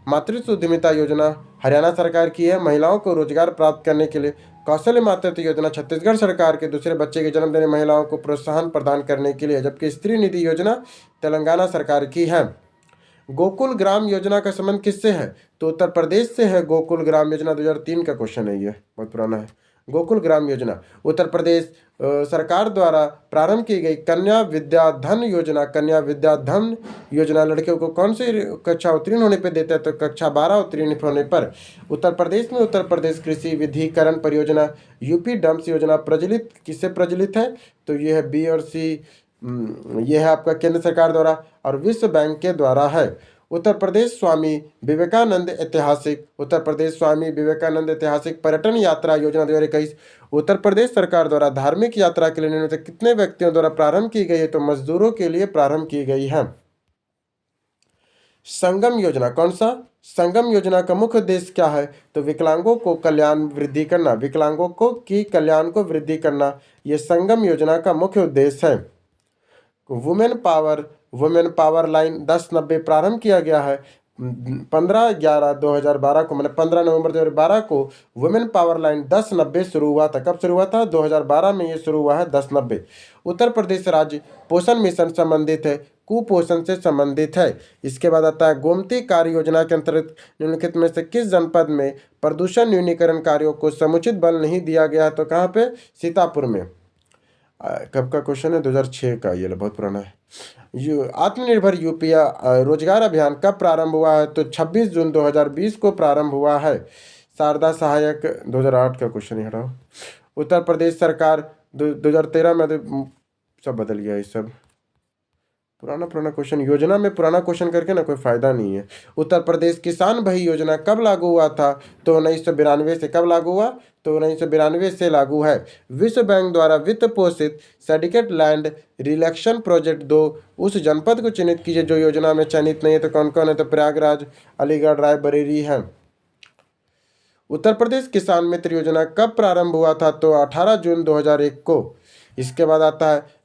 मातृत्व उद्यमिता योजना हरियाणा सरकार की है। महिलाओं को रोजगार प्राप्त करने के लिए कौशल्य मातृत्व योजना छत्तीसगढ़ सरकार के दूसरे बच्चे के जन्म देने महिलाओं को प्रोत्साहन प्रदान करने के लिए, जबकि स्त्री निधि योजना तेलंगाना सरकार की है। गोकुल ग्राम योजना का संबंध किससे है? तो उत्तर प्रदेश से है। गोकुल ग्राम योजना 2003 का क्वेश्चन है, ये बहुत पुराना है। गोकुल ग्राम योजना उत्तर प्रदेश सरकार द्वारा प्रारंभ की गई कन्या विद्याधन योजना लड़कियों को कौन सी कक्षा उत्तीर्ण होने पर देता है? तो कक्षा 12 उत्तीर्ण होने पर। उत्तर प्रदेश कृषि विधिकरण परियोजना यूपी डम्प्स योजना किससे प्रचलित है? तो ये है बी और सी, ये है आपका केंद्र सरकार द्वारा और विश्व बैंक के द्वारा है। उत्तर प्रदेश स्वामी विवेकानंद ऐतिहासिक पर्यटन यात्रा योजना 2021 उत्तर प्रदेश सरकार द्वारा धार्मिक यात्रा के लिए निम्नलिखित कितने व्यक्तियों द्वारा प्रारंभ की गई है? तो मजदूरों के लिए प्रारंभ की गई है। संगम योजना कौन सा? संगम योजना का मुख्य उद्देश्य क्या है? तो विकलांगों को कल्याण वृद्धि करना, विकलांगों को की कल्याण को वृद्धि करना, ये संगम योजना का मुख्य उद्देश्य है। वुमेन पावर लाइन 1090 प्रारंभ किया गया है 15/11/2012 को, मतलब 15 नवंबर 2012 को वुमेन पावर लाइन 1090 शुरू हुआ था। कब शुरू हुआ था? 2012 में ये शुरू हुआ है 1090। उत्तर प्रदेश राज्य पोषण मिशन संबंधित है, कुपोषण से संबंधित है। इसके बाद आता है गोमती कार्य योजना के अंतर्गत निम्नलिखित में से किस जनपद में प्रदूषण न्यूनीकरण कार्यों को समुचित बल नहीं दिया गया? तो कहाँ पे? सीतापुर में। कब का क्वेश्चन है? 2006 का, ये बहुत पुराना है। आत्मनिर्भर यूपी रोजगार अभियान कब प्रारंभ हुआ है? तो 26 जून 2020 को प्रारंभ हुआ है। शारदा सहायक 2008 का क्वेश्चन ही हटाओ। उत्तर प्रदेश सरकार 2013 में सब बदल गया, ये सब पुराना क्वेश्चन। योजना में पुराना क्वेश्चन करके ना कोई फायदा नहीं है। उत्तर प्रदेश किसान भाई योजना कब लागू हुआ था? तो 1992 से। कब लागू हुआ? तो 1992 से लागू है। विश्व बैंक द्वारा वित्त पोषित सिंडिकेट लैंड रिलेक्शन प्रोजेक्ट 2 उस जनपद को चिन्हित कीजिए जो योजना में चयनित नहीं है। तो कौन कौन है? तो प्रयागराज, अलीगढ़, रायबरेली है। उत्तर प्रदेश किसान मित्र योजना कब प्रारंभ हुआ था? तो 18 जून 2001 को। इसके बाद आता है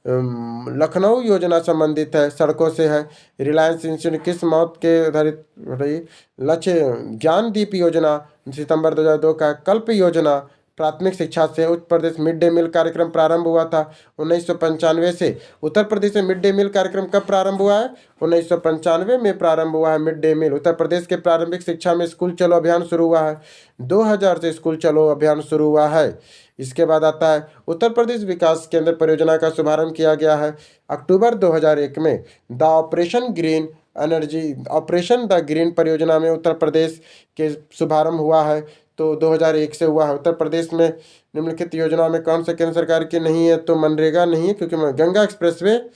लखनऊ योजना संबंधित है, सड़कों से है। रिलायंस इंश्योरेंस किस मौत के आधारित रही? लक्ष्य ज्ञानदीप योजना सितंबर 2002 का। कल्प योजना प्राथमिक शिक्षा से। Uttar Pradesh mid day meal कार्यक्रम प्रारंभ हुआ था 1995 से। उत्तर प्रदेश में मिड डे मील कार्यक्रम कब प्रारंभ हुआ है? 1995 में प्रारंभ हुआ है mid day meal. Uttar Pradesh के प्रारंभिक शिक्षा में स्कूल चलो अभियान शुरू हुआ है 2000 से। स्कूल चलो अभियान शुरू हुआ है। इसके बाद आता है उत्तर प्रदेश विकास केंद्र परियोजना का शुभारंभ किया गया है अक्टूबर 2001 में। द ऑपरेशन द ग्रीन परियोजना में उत्तर प्रदेश के शुभारंभ हुआ है, तो 2001 से हुआ है। उत्तर प्रदेश में निम्नलिखित योजनाओं में कौन से केंद्र सरकार की नहीं है? तो मनरेगा नहीं है, क्योंकि गंगा एक्सप्रेसवे।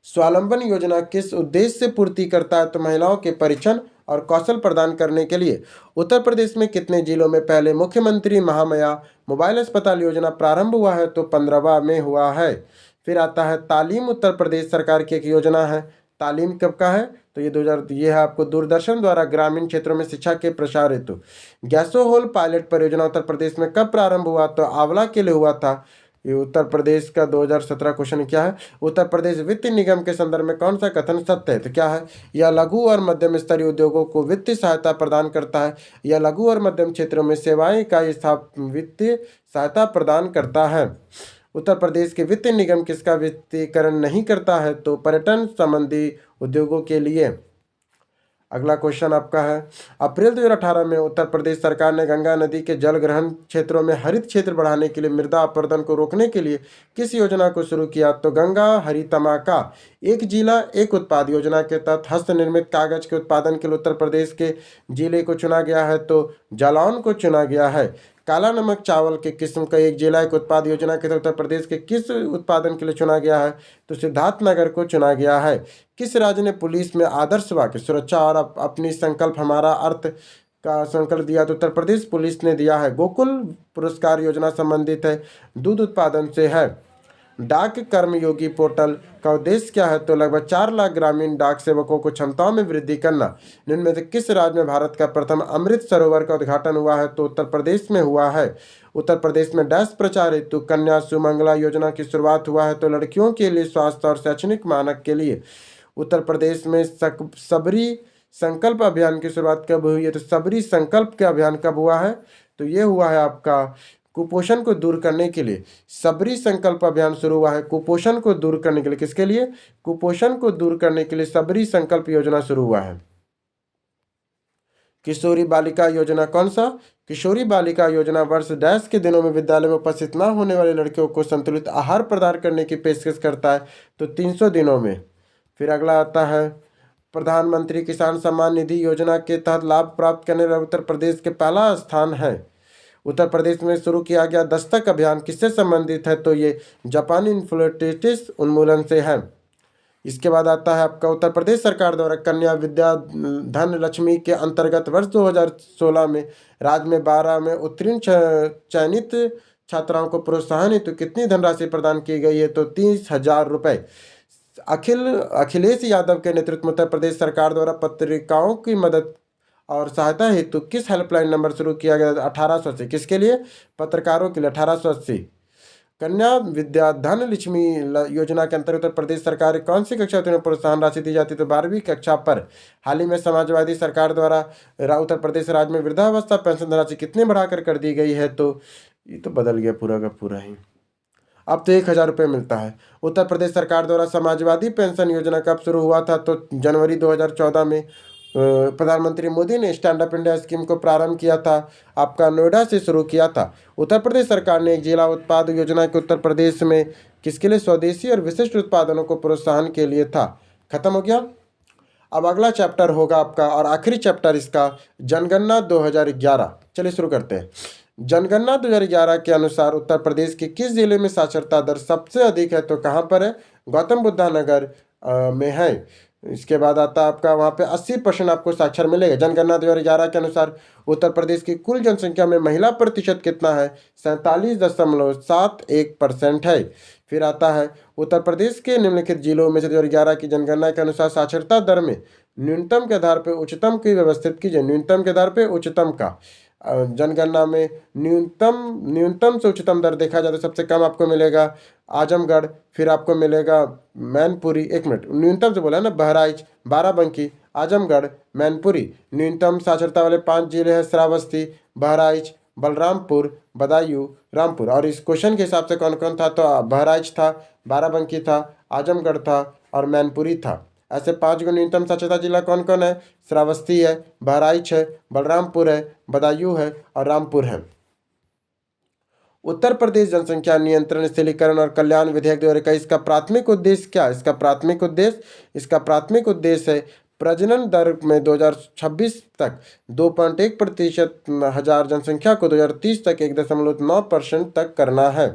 स्वावलंबन योजना किस उद्देश्य से पूर्ति करता है? तो महिलाओं के परीक्षण और कौशल प्रदान करने के लिए। उत्तर प्रदेश में कितने जिलों में पहले मुख्यमंत्री महामाया मोबाइल अस्पताल योजना प्रारंभ हुआ है? तो 15वां में हुआ है। फिर आता है तालीम, उत्तर प्रदेश सरकार की एक योजना है। तालीम कब का है? तो ये 2000 ये है आपको दूरदर्शन द्वारा ग्रामीण क्षेत्रों में शिक्षा के प्रसार हेतु। गैसोहोल पायलट परियोजना उत्तर प्रदेश में कब प्रारंभ हुआ? तो आंवला के लिए हुआ था। ये उत्तर प्रदेश का 2017 क्वेश्चन क्या है? उत्तर प्रदेश वित्त निगम के संदर्भ में कौन सा कथन सत्य है? तो क्या है? यह लघु और मध्यम स्तरीय उद्योगों को वित्तीय सहायता प्रदान करता है। यह लघु और मध्यम क्षेत्रों में सेवाएं का वित्तीय सहायता प्रदान करता है। उत्तर प्रदेश के वित्त निगम किसका वित्तीयकरण नहीं करता है? तो पर्यटन संबंधी उद्योगों के लिए। अगला क्वेश्चन आपका है अप्रैल 2018 में उत्तर प्रदेश सरकार ने गंगा नदी के जल ग्रहण क्षेत्रों में हरित क्षेत्र बढ़ाने के लिए मृदा अपरदन को रोकने के लिए किस योजना को शुरू किया? तो गंगा हरितमाका एक जिला एक उत्पाद योजना के तहत हस्त निर्मित कागज के उत्पादन के लिए उत्तर प्रदेश के जिले को चुना गया है, तो जालौन को चुना गया है। काला नमक चावल के किस्म का एक जिला एक उत्पाद योजना के तहत उत्तर प्रदेश के किस उत्पादन के लिए चुना गया है? तो सिद्धार्थनगर को चुना गया है। किस राज्य ने पुलिस में आदर्श वाक्य सुरक्षा और अपनी संकल्प हमारा अर्थ का संकल्प दिया? तो उत्तर प्रदेश पुलिस ने दिया है। गोकुल पुरस्कार योजना संबंधित है दूध उत्पादन से है। डाक कर्मयोगी पोर्टल का उद्देश्य क्या है? तो लगभग 4 लाख ग्रामीण डाक सेवकों को क्षमताओं में वृद्धि करना। इनमें से किस राज्य में भारत का प्रथम अमृत सरोवर का उद्घाटन हुआ है? तो उत्तर प्रदेश में हुआ है। उत्तर प्रदेश में डैश प्रचार हेतु कन्या सुमंगला योजना की शुरुआत हुआ है, तो लड़कियों के लिए स्वास्थ्य और शैक्षणिक मानक के लिए। उत्तर प्रदेश में सबरी संकल्प अभियान की शुरुआत कब हुई है? तो सबरी संकल्प के अभियान कब हुआ है? तो ये हुआ है आपका कुपोषण को दूर करने के लिए। सबरी संकल्प अभियान शुरू हुआ है कुपोषण को दूर करने के लिए। किसके लिए? कुपोषण को दूर करने के लिए सबरी संकल्प योजना शुरू हुआ है। किशोरी बालिका योजना कौन सा? किशोरी बालिका योजना वर्ष डैश के दिनों में विद्यालय में उपस्थित न होने वाले लड़कियों को संतुलित आहार प्रदान करने की पेशकश करता है, तो 300 दिनों में। फिर अगला आता है प्रधानमंत्री किसान सम्मान निधि योजना के तहत लाभ प्राप्त करने वाला उत्तर प्रदेश के पहला स्थान है। उत्तर प्रदेश में शुरू किया गया दस्तक अभियान किससे संबंधित है? तो ये जापानी इन्फ्लूएंटिस उन्मूलन से है। इसके बाद आता है आपका उत्तर प्रदेश सरकार द्वारा कन्या विद्या धन लक्ष्मी के अंतर्गत वर्ष 2016 में राज्य में 12 में उत्तीर्ण चयनित छात्राओं को प्रोत्साहन हेतु कितनी धनराशि प्रदान की गई है? तो 30,000 रुपये। अखिलेश यादव के नेतृत्व में उत्तर प्रदेश सरकार द्वारा पत्रिकाओं की मदद और सहायता हेतु किस हेल्पलाइन नंबर शुरू किया गया? 1880। किसके लिए? पत्रकारों के लिए 1880। कन्या विद्या धन लक्ष्मी योजना के अंतर्गत उत्तर प्रदेश सरकार की कौन सी कक्षा उत्तीर्ण प्रोत्साहन राशि दी जाती है? तो 12वीं कक्षा पर। हाल ही में समाजवादी सरकार द्वारा उत्तर प्रदेश राज्य में वृद्धावस्था पेंशन राशि कितनी बढ़ाकर कर दी गई है? तो ये तो बदल गया पूरा का पूरा ही, अब तो 1000 रुपये मिलता है। उत्तर प्रदेश सरकार द्वारा समाजवादी पेंशन योजना कब शुरू हुआ था? तो जनवरी 2014 में प्रधानमंत्री मोदी ने स्टैंड अप इंडिया स्कीम को प्रारंभ किया था, आपका नोएडा से शुरू किया था। उत्तर प्रदेश सरकार ने एक जिला उत्पाद योजना के उत्तर प्रदेश में किसके लिए? स्वदेशी और विशिष्ट उत्पादनों को प्रोत्साहन के लिए था। खत्म हो गया। अब अगला चैप्टर होगा आपका और आखिरी चैप्टर इसका जनगणना 2011। चलिए शुरू करते हैं। जनगणना 2011 के अनुसार उत्तर प्रदेश के किस जिले में साक्षरता दर सबसे अधिक है? तो कहाँ पर है? गौतम बुद्धा नगर में है। इसके बाद आता है आपका वहाँ पे 80% आपको साक्षर मिलेगा। जनगणना 2011 के अनुसार उत्तर प्रदेश की कुल जनसंख्या में महिला प्रतिशत कितना है? 47.71% है। फिर आता है उत्तर प्रदेश के निम्नलिखित जिलों में से 2011 की जनगणना के अनुसार साक्षरता दर में न्यूनतम के आधार पर उच्चतम की व्यवस्थित कीजिए। न्यूनतम के आधार पर उच्चतम का जनगणना में न्यूनतम से उच्चतम दर देखा जाए तो सबसे कम आपको मिलेगा आजमगढ़, फिर आपको मिलेगा मैनपुरी। एक मिनट, न्यूनतम से बोला है ना, बहराइच, बाराबंकी, आजमगढ़, मैनपुरी। न्यूनतम साक्षरता वाले 5 जिले हैं श्रावस्ती, बहराइच, बलरामपुर, बदायूं, रामपुर। और इस क्वेश्चन के हिसाब से कौन कौन था? तो बहराइच था, बाराबंकी था, आजमगढ़ था और मैनपुरी था। ऐसे 5 गो न्यूनतम साक्षरता जिला कौन कौन है? श्रावस्ती है, बहराइच है, बलरामपुर है, बदायूं है और रामपुर है। उत्तर प्रदेश जनसंख्या नियंत्रण, स्थिरीकरण और कल्याण विधेयक 2021 का प्राथमिक उद्देश्य क्या है? इसका प्राथमिक उद्देश्य है प्रजनन दर में 2026 तक 2.1% हजार जनसंख्या को 2030 तक 1.9% तक करना है।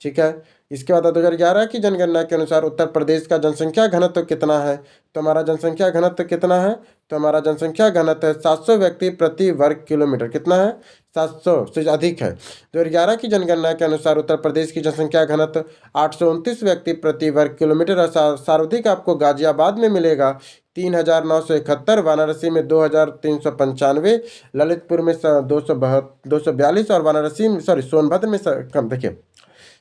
ठीक है। इसके बाद 2011 की जनगणना के अनुसार उत्तर प्रदेश का जनसंख्या घनत्व कितना है? तो हमारा जनसंख्या घनत्व कितना है? तो हमारा जनसंख्या घनत्व है 700 व्यक्ति प्रति वर्ग किलोमीटर। कितना है? 700 से अधिक है। 2011 की जनगणना के अनुसार उत्तर प्रदेश की जनसंख्या घनत्व 829 व्यक्ति प्रति वर्ग किलोमीटर और सर्वाधिक आपको गाजियाबाद में मिलेगा 3971, वाराणसी में 2395, ललितपुर में 242 और सोनभद्र में कम। देखिए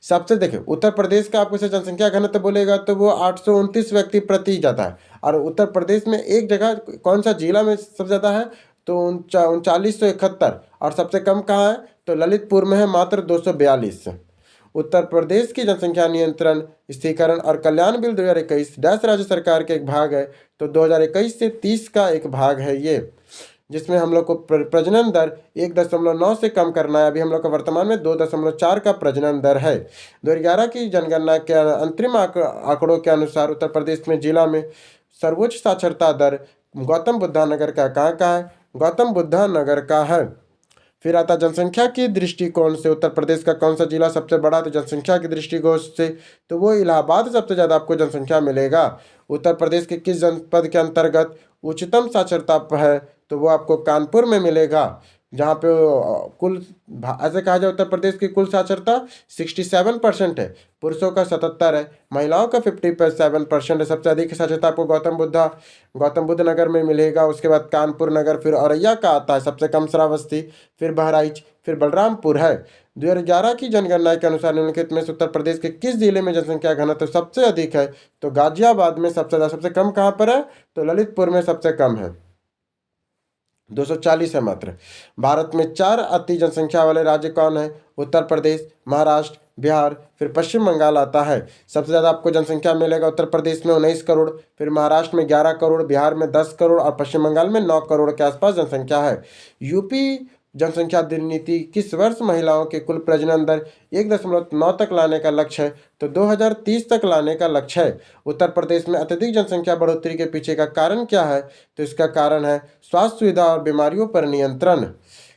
सबसे, देखिए उत्तर प्रदेश का आपको से जनसंख्या घनत्व बोलेगा तो वो 829 व्यक्ति प्रति जाता है। और उत्तर प्रदेश में एक जगह कौन सा जिला में सबसे ज़्यादा है? तो 3971। और सबसे कम कहाँ है? तो ललितपुर में है, मात्र 242। उत्तर प्रदेश की जनसंख्या नियंत्रण, स्थिरीकरण और कल्याण बिल 2021 डैश राज्य सरकार के एक भाग है। तो 2021 से 30 का एक भाग है ये, जिसमें हम लोग को प्रजनन दर 1.9 से कम करना है। अभी हम लोग का वर्तमान में 2.4 का प्रजनन दर है। 2011 की जनगणना के अंतरिम आंकड़ों के अनुसार उत्तर प्रदेश में जिला में सर्वोच्च साक्षरता दर गौतम बुद्धा नगर का कहाँ का है? गौतम बुद्धा नगर का है। फिर आता जनसंख्या की दृष्टिकोण से उत्तर प्रदेश का कौन सा जिला सबसे बड़ा? तो जनसंख्या की दृष्टिकोण से तो वो इलाहाबाद सबसे ज़्यादा आपको जनसंख्या मिलेगा। उत्तर प्रदेश के किस जनपद के अंतर्गत उच्चतम साक्षरता है? तो वो आपको कानपुर में मिलेगा, जहाँ पे कुल ऐसे कहा जाए उत्तर प्रदेश की कुल साक्षरता 67% है, पुरुषों का 77 है, महिलाओं का 57% है। सबसे अधिक साक्षरता आपको गौतम बुद्ध नगर में मिलेगा। उसके बाद कानपुर नगर, फिर औरैया का आता है, सबसे कम श्रावस्ती, फिर बहराइच, फिर बलरामपुर है। 2011 की जनगणना के अनुसार निम्नलिखित में से उत्तर प्रदेश के किस जिले में जनसंख्या घनत्व सबसे अधिक है? तो गाजियाबाद में सबसे ज़्यादा। सबसे कम कहाँ पर है? तो ललितपुर में सबसे कम है, 240 है मात्र। भारत में 4 अति जनसंख्या वाले राज्य कौन है? उत्तर प्रदेश, महाराष्ट्र, बिहार, फिर पश्चिम बंगाल आता है। सबसे ज़्यादा आपको जनसंख्या मिलेगा उत्तर प्रदेश में 19 करोड़, फिर महाराष्ट्र में 11 करोड़, बिहार में 10 करोड़ और पश्चिम बंगाल में 9 करोड़ के आसपास जनसंख्या है। यूपी जनसंख्या नीति किस वर्ष महिलाओं के कुल प्रजनन दर 1.9 तक लाने का लक्ष्य है? तो 2030 तक लाने का लक्ष्य है। उत्तर प्रदेश में अत्यधिक जनसंख्या बढ़ोतरी के पीछे का कारण क्या है? तो इसका कारण है स्वास्थ्य सुविधा और बीमारियों पर नियंत्रण।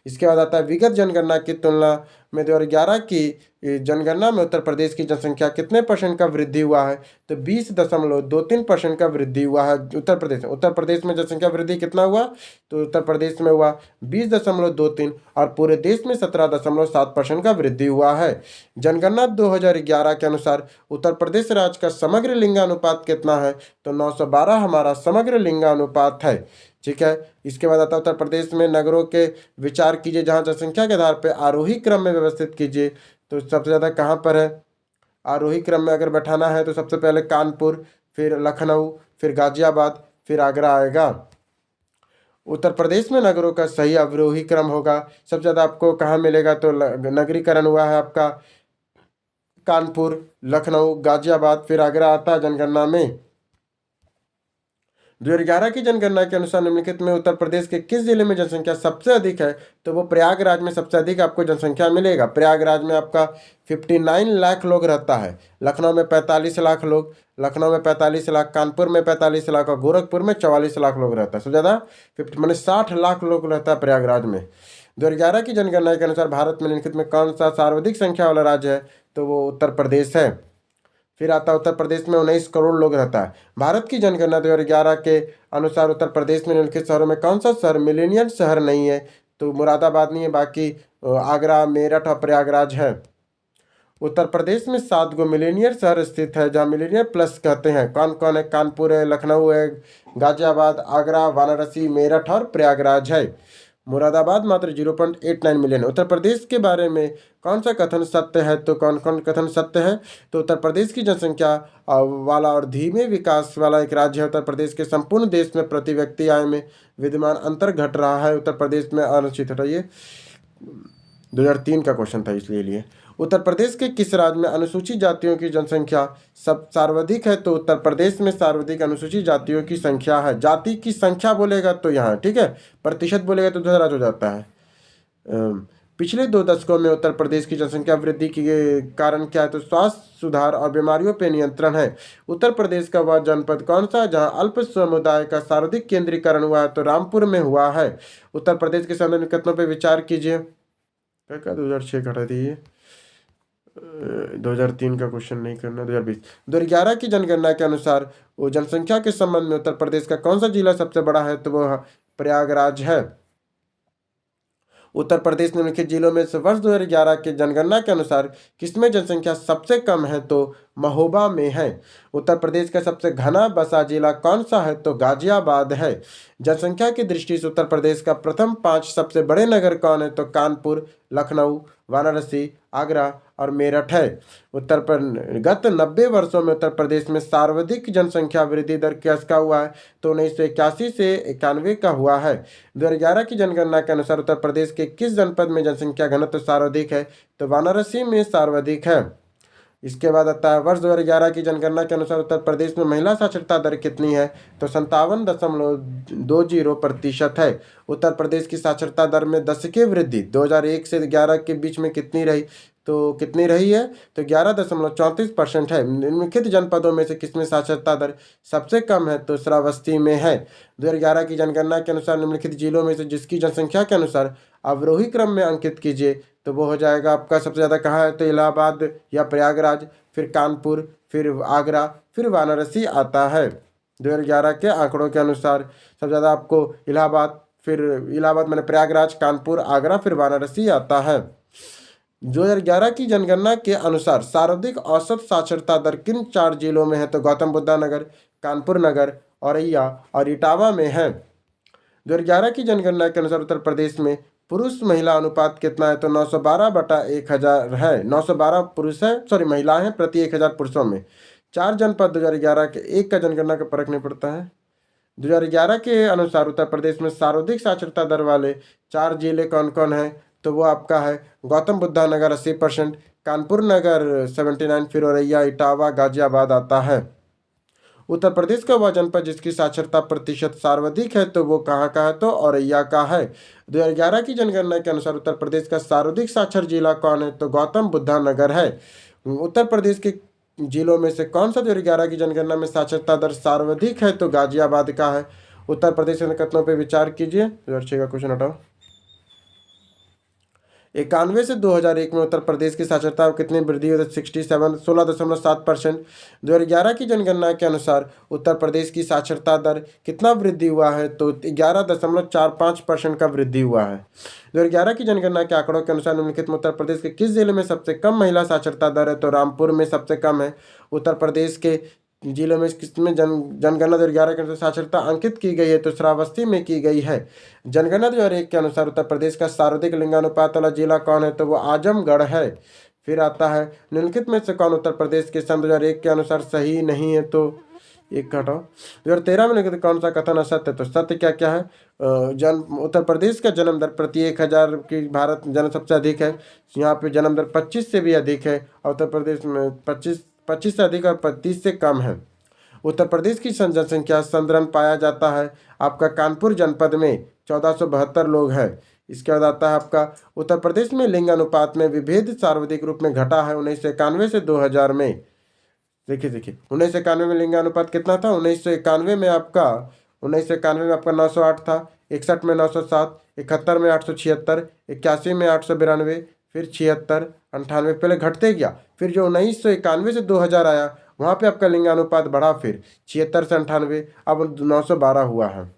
इसके बाद आता है विगत जनगणना की तुलना में 2011 की जनगणना में उत्तर प्रदेश की जनसंख्या कितने परसेंट का वृद्धि हुआ है? तो 20.23% का वृद्धि हुआ है उत्तर प्रदेश में। उत्तर प्रदेश में जनसंख्या वृद्धि कितना हुआ? तो उत्तर प्रदेश में हुआ 20.23 और पूरे देश में 17.7% का वृद्धि हुआ है। जनगणना 2011 के अनुसार उत्तर प्रदेश राज्य का समग्र लिंगानुपात कितना है? तो 912 हमारा समग्र लिंगानुपात है। ठीक है, इसके बाद आता है उत्तर प्रदेश में नगरों के विचार कीजिए जहां जनसंख्या के आधार पर आरोही क्रम में व्यवस्थित कीजिए। तो सबसे ज़्यादा कहाँ पर है? आरोही क्रम में अगर बैठाना है तो सबसे पहले कानपुर, फिर लखनऊ, फिर गाजियाबाद, फिर आगरा आएगा। उत्तर प्रदेश में नगरों का सही अवरोही क्रम होगा। सबसे ज़्यादा आपको कहाँ मिलेगा? तो नगरीकरण हुआ है आपका कानपुर, लखनऊ, गाजियाबाद, फिर आगरा आता है जनगणना में। 2011 की जनगणना के अनुसार निम्नलिखित में उत्तर प्रदेश के किस जिले में जनसंख्या सबसे अधिक है? तो वो प्रयागराज में सबसे अधिक आपको जनसंख्या मिलेगा। प्रयागराज में आपका 59 लाख लोग रहता है। लखनऊ में 45 लाख लोग, लखनऊ में 45 लाख, कानपुर में 45 लाख और गोरखपुर में 44 लाख लोग रहता है। सबसे ज़्यादा 60 लाख लोग रहता है प्रयागराज में। 2011 की जनगणना के अनुसार भारत में निम्नलिखित में कौन सा सर्वाधिक संख्या वाला राज्य है? तो वो उत्तर प्रदेश है। फिर आता है उत्तर प्रदेश में 19 करोड़ लोग रहता है। भारत की जनगणना 2011 के अनुसार उत्तर प्रदेश में निम्नलिखित शहरों में कौन सा शहर मिलेनियम शहर नहीं है? तो मुरादाबाद नहीं है, बाकी आगरा, मेरठ और प्रयागराज है। उत्तर प्रदेश में 7 गो मिलेनियर शहर स्थित है जहाँ मिलेनियर प्लस कहते हैं। कौन कौन है? कानपुर है, लखनऊ है, गाजियाबाद, आगरा, वाराणसी, मेरठ और प्रयागराज है। मुरादाबाद मात्र 0.89 मिलियन। उत्तर प्रदेश के बारे में कौन सा कथन सत्य है? तो कौन कौन कथन सत्य है? तो उत्तर प्रदेश की जनसंख्या वाला और धीमे विकास वाला एक राज्य है। उत्तर प्रदेश के संपूर्ण देश में प्रति व्यक्ति आय में विद्यमान अंतर घट रहा है। उत्तर प्रदेश में अनुचित हटाइए, 2003 का क्वेश्चन था इसलिए लिए। उत्तर प्रदेश के किस राज्य में अनुसूचित जातियों की जनसंख्या सब सर्वाधिक है? तो उत्तर प्रदेश में सर्वाधिक अनुसूचित जातियों की संख्या है। जाति की संख्या बोलेगा तो यहाँ, ठीक है, प्रतिशत बोलेगा तो दूसरा हो जाता है। पिछले 2 दशकों में उत्तर प्रदेश की जनसंख्या वृद्धि के कारण क्या है? तो स्वास्थ्य सुधार और बीमारियों पर नियंत्रण है। उत्तर प्रदेश का वह जनपद कौन सा है जहाँ अल्प समुदाय का सर्वाधिक केंद्रीकरण हुआ है? तो रामपुर में हुआ है। उत्तर प्रदेश के संबंध में कथनों पर विचार कीजिए। क्या 2006 घटा दीजिए, 2003 का क्वेश्चन नहीं करना। 2020 2011 की जनगणना के अनुसार वो जनसंख्या के संबंध में उत्तर प्रदेश का कौन सा जिला सबसे बड़ा है? तो वह प्रयागराज है। उत्तर प्रदेश निम्नलिखित जिलों में से वर्ष 2011 के जनगणना के अनुसार किसमें जनसंख्या सबसे कम है? तो महोबा में है। उत्तर प्रदेश का सबसे घना बसा जिला कौन सा है? तो गाजियाबाद है। जनसंख्या की दृष्टि से उत्तर प्रदेश का प्रथम 5 सबसे बड़े नगर कौन है? तो कानपुर, लखनऊ, वाराणसी, आगरा और मेरठ है। गत 90 वर्षों में उत्तर प्रदेश में सर्वाधिक जनसंख्या वृद्धि दर किसका हुआ है? तो 1981 से 91 का हुआ है। 2011 की जनगणना के अनुसार उत्तर प्रदेश के किस जनपद में जनसंख्या घनत्व सर्वाधिक है? तो वाराणसी में सर्वाधिक है। इसके बाद आता है वर्ष 2011 की जनगणना के अनुसार उत्तर प्रदेश में महिला साक्षरता दर कितनी है? तो 57.20% है। उत्तर प्रदेश की साक्षरता दर में 10 की वृद्धि 2001 से 11 के बीच में कितनी रही? तो कितनी रही है? तो 11.34% है। निम्नलिखित जनपदों में से किसमें साक्षरता दर सबसे कम है? तो श्रावस्ती में है। 2011 की जनगणना के अनुसार निम्नलिखित जिलों में से जिसकी जनसंख्या के अनुसार अवरोही क्रम में अंकित कीजिए। तो वो हो जाएगा आपका सबसे ज़्यादा कहाँ है? तो इलाहाबाद या प्रयागराज, फिर कानपुर, फिर आगरा, फिर वाराणसी आता है। 2011 के आंकड़ों के अनुसार सबसे ज़्यादा आपको इलाहाबाद मैंने प्रयागराज, कानपुर, आगरा, फिर वाराणसी आता है। 2011 की जनगणना के अनुसार सर्वाधिक औसत साक्षरता दर किन 4 जिलों में है? तो गौतम बुद्ध नगर, कानपुर नगर, औरैया और इटावा में है। 2011 की जनगणना के अनुसार उत्तर प्रदेश में पुरुष महिला अनुपात कितना है? तो 912/1000 है। 912 पुरुष है, महिलाएं हैं प्रति 1000 पुरुषों में। 4 जनपद 2011 के, एक का जनगणना का फर्क नहीं पड़ता है। 2011 के अनुसार उत्तर प्रदेश में सर्वाधिक साक्षरता दर वाले 4 जिले कौन कौन हैं? तो वो आपका है गौतम बुद्धा नगर 80%, कानपुर नगर 79, फिर औरैया, इटावा, गाजियाबाद आता है। उत्तर प्रदेश का वह जनपद जिसकी साक्षरता प्रतिशत सर्वाधिक है तो वो कहाँ का है? तो औरैया का है। 2011 की जनगणना के अनुसार उत्तर प्रदेश का सर्वाधिक साक्षर जिला कौन है? तो गौतम बुद्धा नगर है। उत्तर प्रदेश के जिलों में से कौन सा 2011 की जनगणना में साक्षरता दर सर्वाधिक है? तो गाजियाबाद का है। उत्तर प्रदेश के कथनों पर विचार कीजिए। 2006 का क्वेश्चन हटाओ। 91 से 2001 में उत्तर प्रदेश की साक्षरता कितनी वृद्धि हुई? 16.7%। 2011 की जनगणना के अनुसार उत्तर प्रदेश की साक्षरता दर कितना वृद्धि हुआ है? तो 11.45% का वृद्धि हुआ है। 2011 की जनगणना के आंकड़ों के अनुसार निम्नलिखित में उत्तर प्रदेश के किस जिले में सबसे कम महिला साक्षरता दर है? तो रामपुर में सबसे कम है। उत्तर प्रदेश के जिले में किसमें जनगणना 2011 के अनुसार साक्षरता अंकित की गई है? तो श्रावस्ती में की गई है। जनगणना 2001 के अनुसार उत्तर प्रदेश का सर्वाधिक लिंगानुपात वाला जिला कौन है? तो वो आजमगढ़ है। फिर आता है निम्नलिखित में से कौन उत्तर प्रदेश के सन 2001 के अनुसार सही नहीं है? तो एक हटाओ। 2013 में निम्नलिखित कौन सा कथन असत्य है? तो सत्य क्या क्या है? उत्तर प्रदेश का जन्म दर प्रति 1000 की भारत जन सबसे अधिक है। यहाँ पे जन्म दर 25 से भी अधिक है और उत्तर प्रदेश में 25 से अधिक और 30 से कम है। उत्तर प्रदेश की जनसंख्या संद्रन पाया जाता है आपका कानपुर जनपद में 1472 लोग हैं। इसके बाद आता है आपका उत्तर प्रदेश में लिंग अनुपात में विभेद सर्वाधिक रूप में घटा है 1991 से 2000 में। देखिए 1991 में लिंगानुपात कितना था? 1991 में आपका 908 था, 61 में 907, 71 में 876, 81 में 892, फिर 76, 98 पहले घटते गया। फिर जो 1991 से 2000 आया वहाँ पे आपका लिंगानुपात बढ़ा, फिर 76 से 98, अब 912 हुआ है।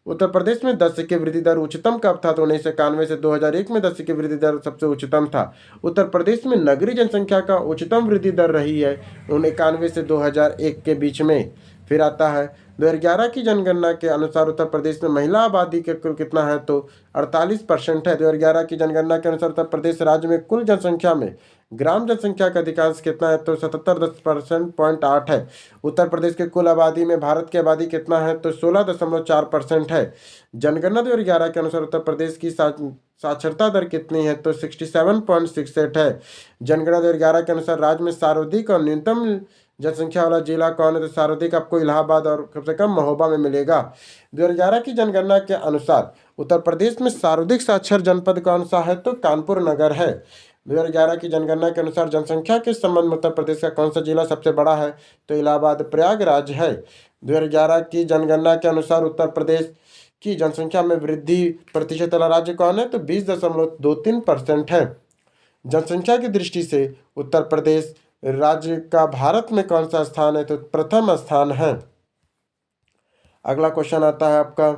उत्तर प्रदेश में 10 की वृद्धि दर उच्चतम कब था? तो 1991 से 2001 में 10 की वृद्धि दर सबसे उच्चतम था। उत्तर प्रदेश में नगरीय जनसंख्या का उच्चतम वृद्धि दर रही है 1991 से 2001 के बीच में। फिर आता है 2011 की जनगणना के अनुसार उत्तर प्रदेश में महिला आबादी के कुल कितना है? तो 48% है। 2011 की जनगणना के अनुसार उत्तर प्रदेश राज्य में कुल जनसंख्या में ग्राम जनसंख्या का अधिकांश कितना है? तो 77.8 है। उत्तर प्रदेश के कुल आबादी में भारत की आबादी कितना है? तो 16.4% है। जनगणना 2011 के अनुसार उत्तर प्रदेश की साक्षरता दर कितनी है? तो 67.68 है। जनगणना 2011 के अनुसार राज्य में सर्वाधिक और न्यूनतम जनसंख्या वाला जिला कौन है? तो सर्वाधिक आपको इलाहाबाद और सबसे कम महोबा में मिलेगा। 2011 की जनगणना के अनुसार उत्तर प्रदेश में सर्वाधिक साक्षर जनपद कौन सा है? तो कानपुर नगर है। 2011 की जनगणना के अनुसार जनसंख्या के संबंध में उत्तर प्रदेश का कौन सा जिला सबसे बड़ा है? तो इलाहाबाद प्रयागराज है। 2011 की जनगणना के अनुसार उत्तर प्रदेश की जनसंख्या में वृद्धि प्रतिशत वाला राज्य कौन है? तो 20.23% है। जनसंख्या की दृष्टि से उत्तर प्रदेश राज्य का भारत में कौन सा स्थान है? तो प्रथम स्थान है। अगला क्वेश्चन आता है आपका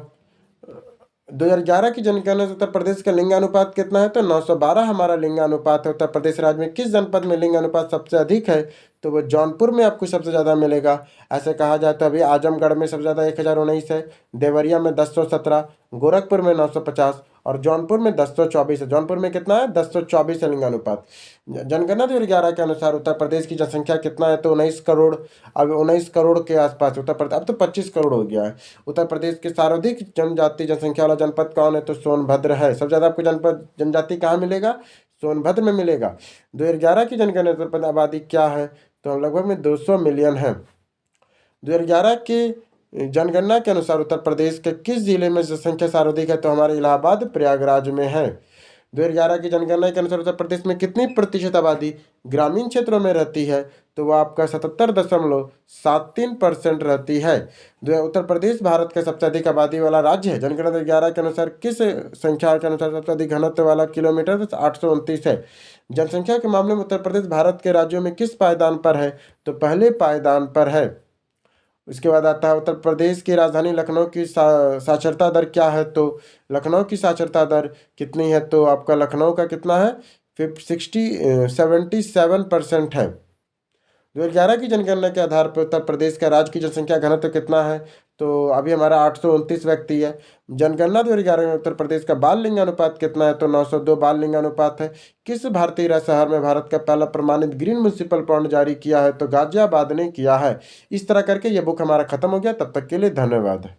2011 की जनगणना से उत्तर प्रदेश का लिंगानुपात कितना है? तो 912 हमारा लिंगानुपात है। उत्तर प्रदेश राज्य में किस जनपद में लिंगानुपात सबसे अधिक है? तो वो जौनपुर में आपको सबसे ज़्यादा मिलेगा। ऐसे कहा जाए तो अभी आजमगढ़ में सबसे ज़्यादा 1019 है, देवरिया में 1017, गोरखपुर में 950 और जौनपुर में 1024 है। जौनपुर में कितना है? 1024 है लिंगानुपात। जनगणना 2011 के अनुसार उत्तर प्रदेश की जनसंख्या कितना है? तो 19 करोड़। अब 19 करोड़ के आसपास उत्तर प्रदेश, अब तो 25 करोड़ हो गया है। उत्तर प्रदेश के सर्वाधिक जनजाति जनसंख्या वाला जनपद कौन है? तो सोनभद्र है। सबसे ज़्यादा आपको जनपद जनजाति कहाँ मिलेगा? सोनभद्र में मिलेगा। 2011 की जनगणना उत्तर प्रदेश आबादी क्या है? तो लगभग में 200 मिलियन है। 2011 की जनगणना के अनुसार उत्तर प्रदेश के किस जिले में जनसंख्या सर्वाधिक है? तो हमारे इलाहाबाद प्रयागराज में है। 2011 की जनगणना के अनुसार उत्तर प्रदेश में कितनी प्रतिशत आबादी ग्रामीण क्षेत्रों में रहती है? तो वह आपका 77.73% रहती है। उत्तर प्रदेश भारत का सबसे अधिक आबादी वाला राज्य है। जनगणना 2011 के अनुसार किस संख्या के अनुसार सबसे अधिक घनत्व वाला किलोमीटर? 829 है। जनसंख्या के मामले में उत्तर प्रदेश भारत के राज्यों में किस पायदान पर है? तो पहले पायदान पर है। उसके बाद आता है उत्तर प्रदेश की राजधानी लखनऊ की साक्षरता दर क्या है? तो लखनऊ की साक्षरता दर कितनी है? तो आपका लखनऊ का कितना है? 77% है। 2011 की जनगणना के आधार पर उत्तर प्रदेश का राज्य की जनसंख्या घनत्व कितना है? तो अभी हमारा 829 व्यक्ति है। जनगणना 2011 में उत्तर प्रदेश का बाल लिंगानुपात कितना है? तो 902 बाल लिंगानुपात है। किस भारतीय शहर में भारत का पहला प्रमाणित ग्रीन म्युनिसिपल बॉन्ड जारी किया है? तो गाजियाबाद ने किया है। इस तरह करके ये बुक हमारा खत्म हो गया। तब तक के लिए धन्यवाद।